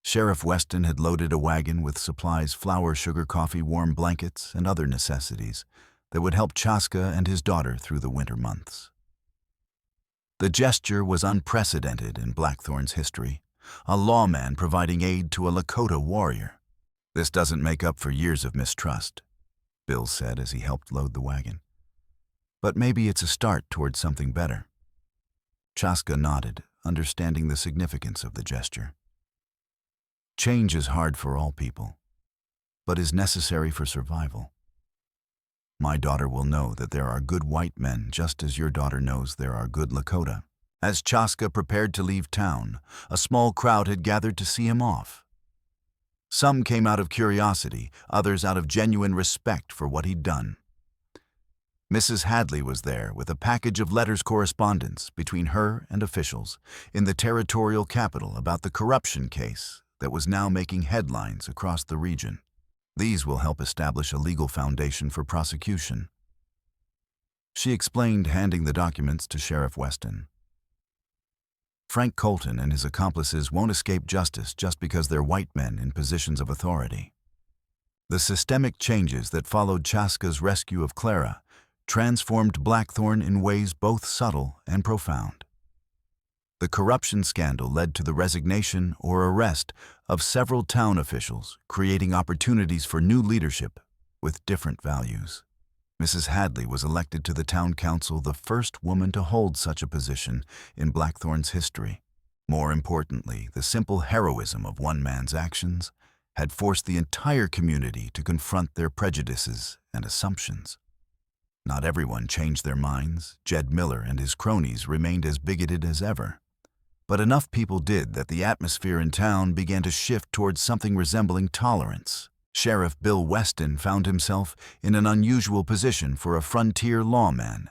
Sheriff Weston had loaded a wagon with supplies: flour, sugar, coffee, warm blankets, and other necessities that would help Chaska and his daughter through the winter months. The gesture was unprecedented in Blackthorn's history, a lawman providing aid to a Lakota warrior. "This doesn't make up for years of mistrust," Bill said as he helped load the wagon. "But maybe it's a start towards something better." Chaska nodded, understanding the significance of the gesture. Change is hard for all people, but is necessary for survival. My daughter will know that there are good white men, just as your daughter knows there are good Lakota. As Chaska prepared to leave town, a small crowd had gathered to see him off. Some came out of curiosity, others out of genuine respect for what he'd done. Mrs. Hadley was there with a package of letters correspondence between her and officials in the territorial capital about the corruption case that was now making headlines across the region. These will help establish a legal foundation for prosecution, she explained, handing the documents to Sheriff Weston. Frank Colton and his accomplices won't escape justice just because they're white men in positions of authority. The systemic changes that followed Chaska's rescue of Clara transformed Blackthorn in ways both subtle and profound. The corruption scandal led to the resignation or arrest of several town officials, creating opportunities for new leadership with different values. Mrs. Hadley was elected to the town council, the first woman to hold such a position in Blackthorn's history. More importantly, the simple heroism of one man's actions had forced the entire community to confront their prejudices and assumptions. Not everyone changed their minds. Jed Miller and his cronies remained as bigoted as ever. But enough people did that the atmosphere in town began to shift towards something resembling tolerance. Sheriff Bill Weston found himself in an unusual position for a frontier lawman,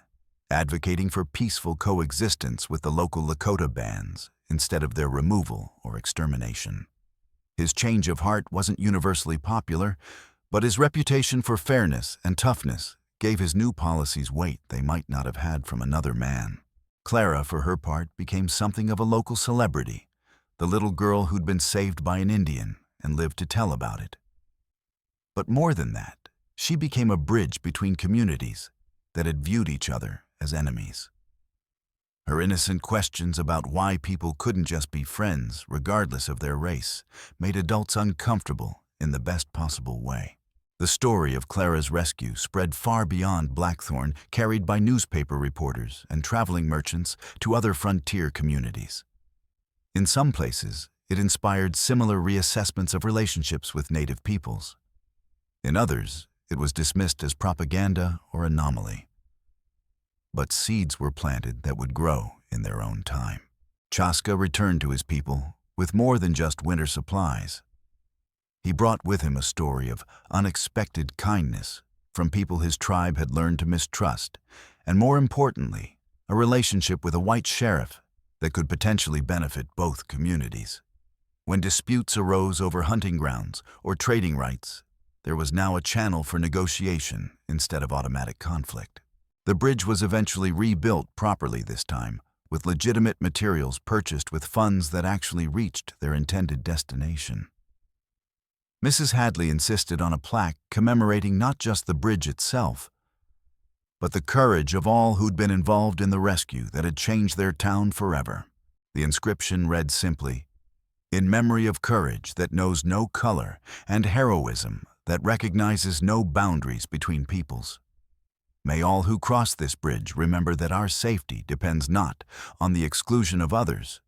advocating for peaceful coexistence with the local Lakota bands instead of their removal or extermination. His change of heart wasn't universally popular, but his reputation for fairness and toughness gave his new policies weight they might not have had from another man. Clara, for her part, became something of a local celebrity, the little girl who'd been saved by an Indian and lived to tell about it. But more than that, she she became a bridge between communities that had viewed each other as enemies. Her innocent questions about why people couldn't just be friends, regardless of their race, made adults uncomfortable in the best possible way. The story of Clara's rescue spread far beyond Blackthorn, carried by newspaper reporters and traveling merchants to other frontier communities. In some places, it inspired similar reassessments of relationships with native peoples. In others, it was dismissed as propaganda or anomaly. But seeds were planted that would grow in their own time. Chaska returned to his people with more than just winter supplies. He brought with him a story of unexpected kindness from people his tribe had learned to mistrust, and more importantly, a relationship with a white sheriff that could potentially benefit both communities. When disputes arose over hunting grounds or trading rights, there was now a channel for negotiation instead of automatic conflict. The bridge was eventually rebuilt properly this time, with legitimate materials purchased with funds that actually reached their intended destination. Mrs. Hadley insisted on a plaque commemorating not just the bridge itself, but the courage of all who'd been involved in the rescue that had changed their town forever. The inscription read simply, "In memory of courage that knows no color and heroism that recognizes no boundaries between peoples. May all who cross this bridge remember that our safety depends not on the exclusion of others,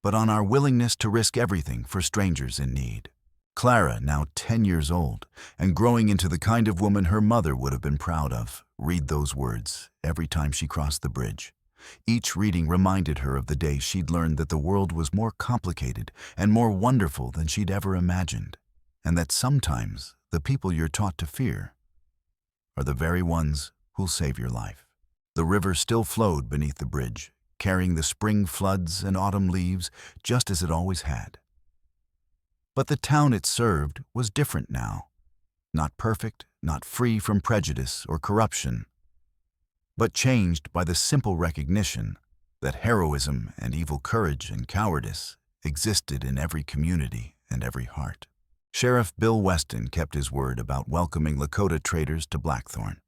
but on our willingness to risk everything for strangers in need." Clara, now 10 years old and growing into the kind of woman her mother would have been proud of, read those words every time she crossed the bridge. Each reading reminded her of the day she'd learned that the world was more complicated and more wonderful than she'd ever imagined, and that sometimes the people you're taught to fear are the very ones who'll save your life. The river still flowed beneath the bridge, carrying the spring floods and autumn leaves just as it always had. But the town it served was different now. Not perfect, not free from prejudice or corruption, but changed by the simple recognition that heroism and evil courage and cowardice existed in every community and every heart. Sheriff Bill Weston kept his word about welcoming Lakota traders to Blackthorn.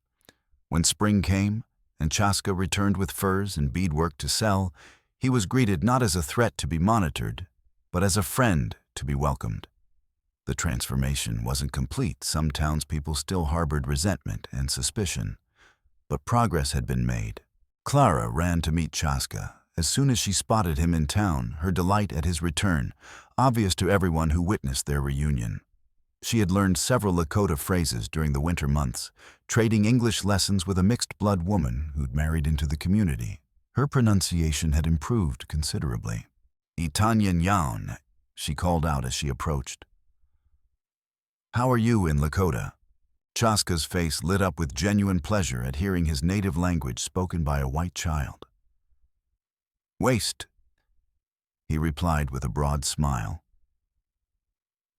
When spring came and Chaska returned with furs and beadwork to sell, he was greeted not as a threat to be monitored, but as a friend to be welcomed. The transformation wasn't complete. Some townspeople still harbored resentment and suspicion, but progress had been made. Clara ran to meet Chaska as soon as she spotted him in town, her delight at his return obvious to everyone who witnessed their reunion. She had learned several Lakota phrases during the winter months, trading English lessons with a mixed-blood woman who'd married into the community. Her pronunciation had improved considerably. "Itanyan Yaun," she called out as she approached. "How are you in Lakota?" Chaska's face lit up with genuine pleasure at hearing his native language spoken by a white child. "Waste," he replied with a broad smile.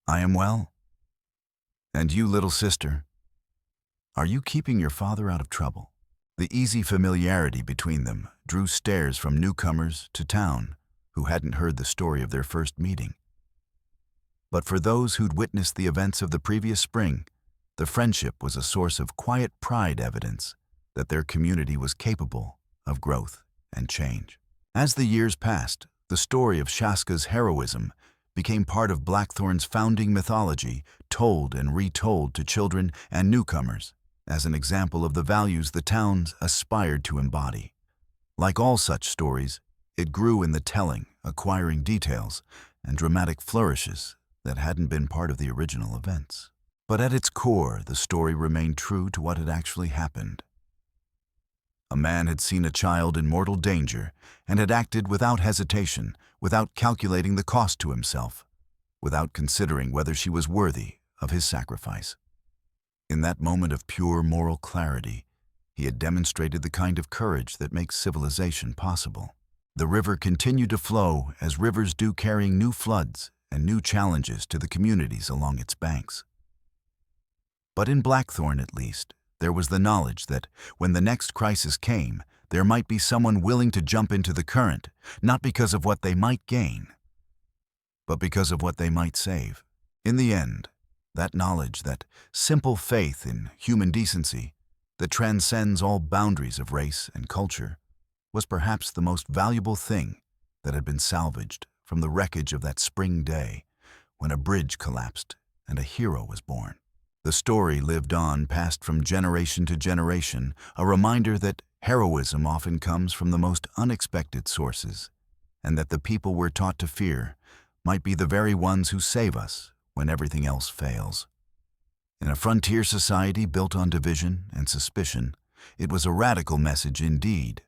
"I am well. And you, little sister, are you keeping your father out of trouble?" The easy familiarity between them drew stares from newcomers to town who hadn't heard the story of their first meeting. But for those who'd witnessed the events of the previous spring, the friendship was a source of quiet pride, evidence that their community was capable of growth and change. As the years passed, the story of Chaska's heroism became part of Blackthorn's founding mythology, told and retold to children and newcomers as an example of the values the towns aspired to embody. Like all such stories, it grew in the telling, acquiring details and dramatic flourishes that hadn't been part of the original events. But at its core, the story remained true to what had actually happened. A man had seen a child in mortal danger and had acted without hesitation, without calculating the cost to himself, without considering whether she was worthy of his sacrifice. In that moment of pure moral clarity, he had demonstrated the kind of courage that makes civilization possible. The river continued to flow as rivers do, carrying new floods and new challenges to the communities along its banks. But in Blackthorn, at least, there was the knowledge that when the next crisis came, there might be someone willing to jump into the current, not because of what they might gain, but because of what they might save. In the end, That knowledge, that simple faith in human decency that transcends all boundaries of race and culture, was perhaps the most valuable thing that had been salvaged from the wreckage of that spring day when a bridge collapsed and a hero was born. The story lived on, passed from generation to generation, a reminder that heroism often comes from the most unexpected sources, and that the people we're taught to fear might be the very ones who save us when everything else fails. In a frontier society built on division and suspicion, it was a radical message indeed,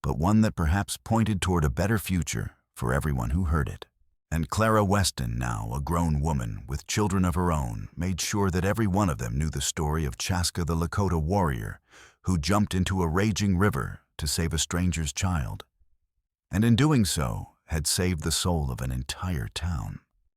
but one that perhaps pointed toward a better future for everyone who heard it. And Clara Weston, now a grown woman with children of her own, made sure that every one of them knew the story of Chaska the Lakota warrior who jumped into a raging river to save a stranger's child, and in doing so had saved the soul of an entire town.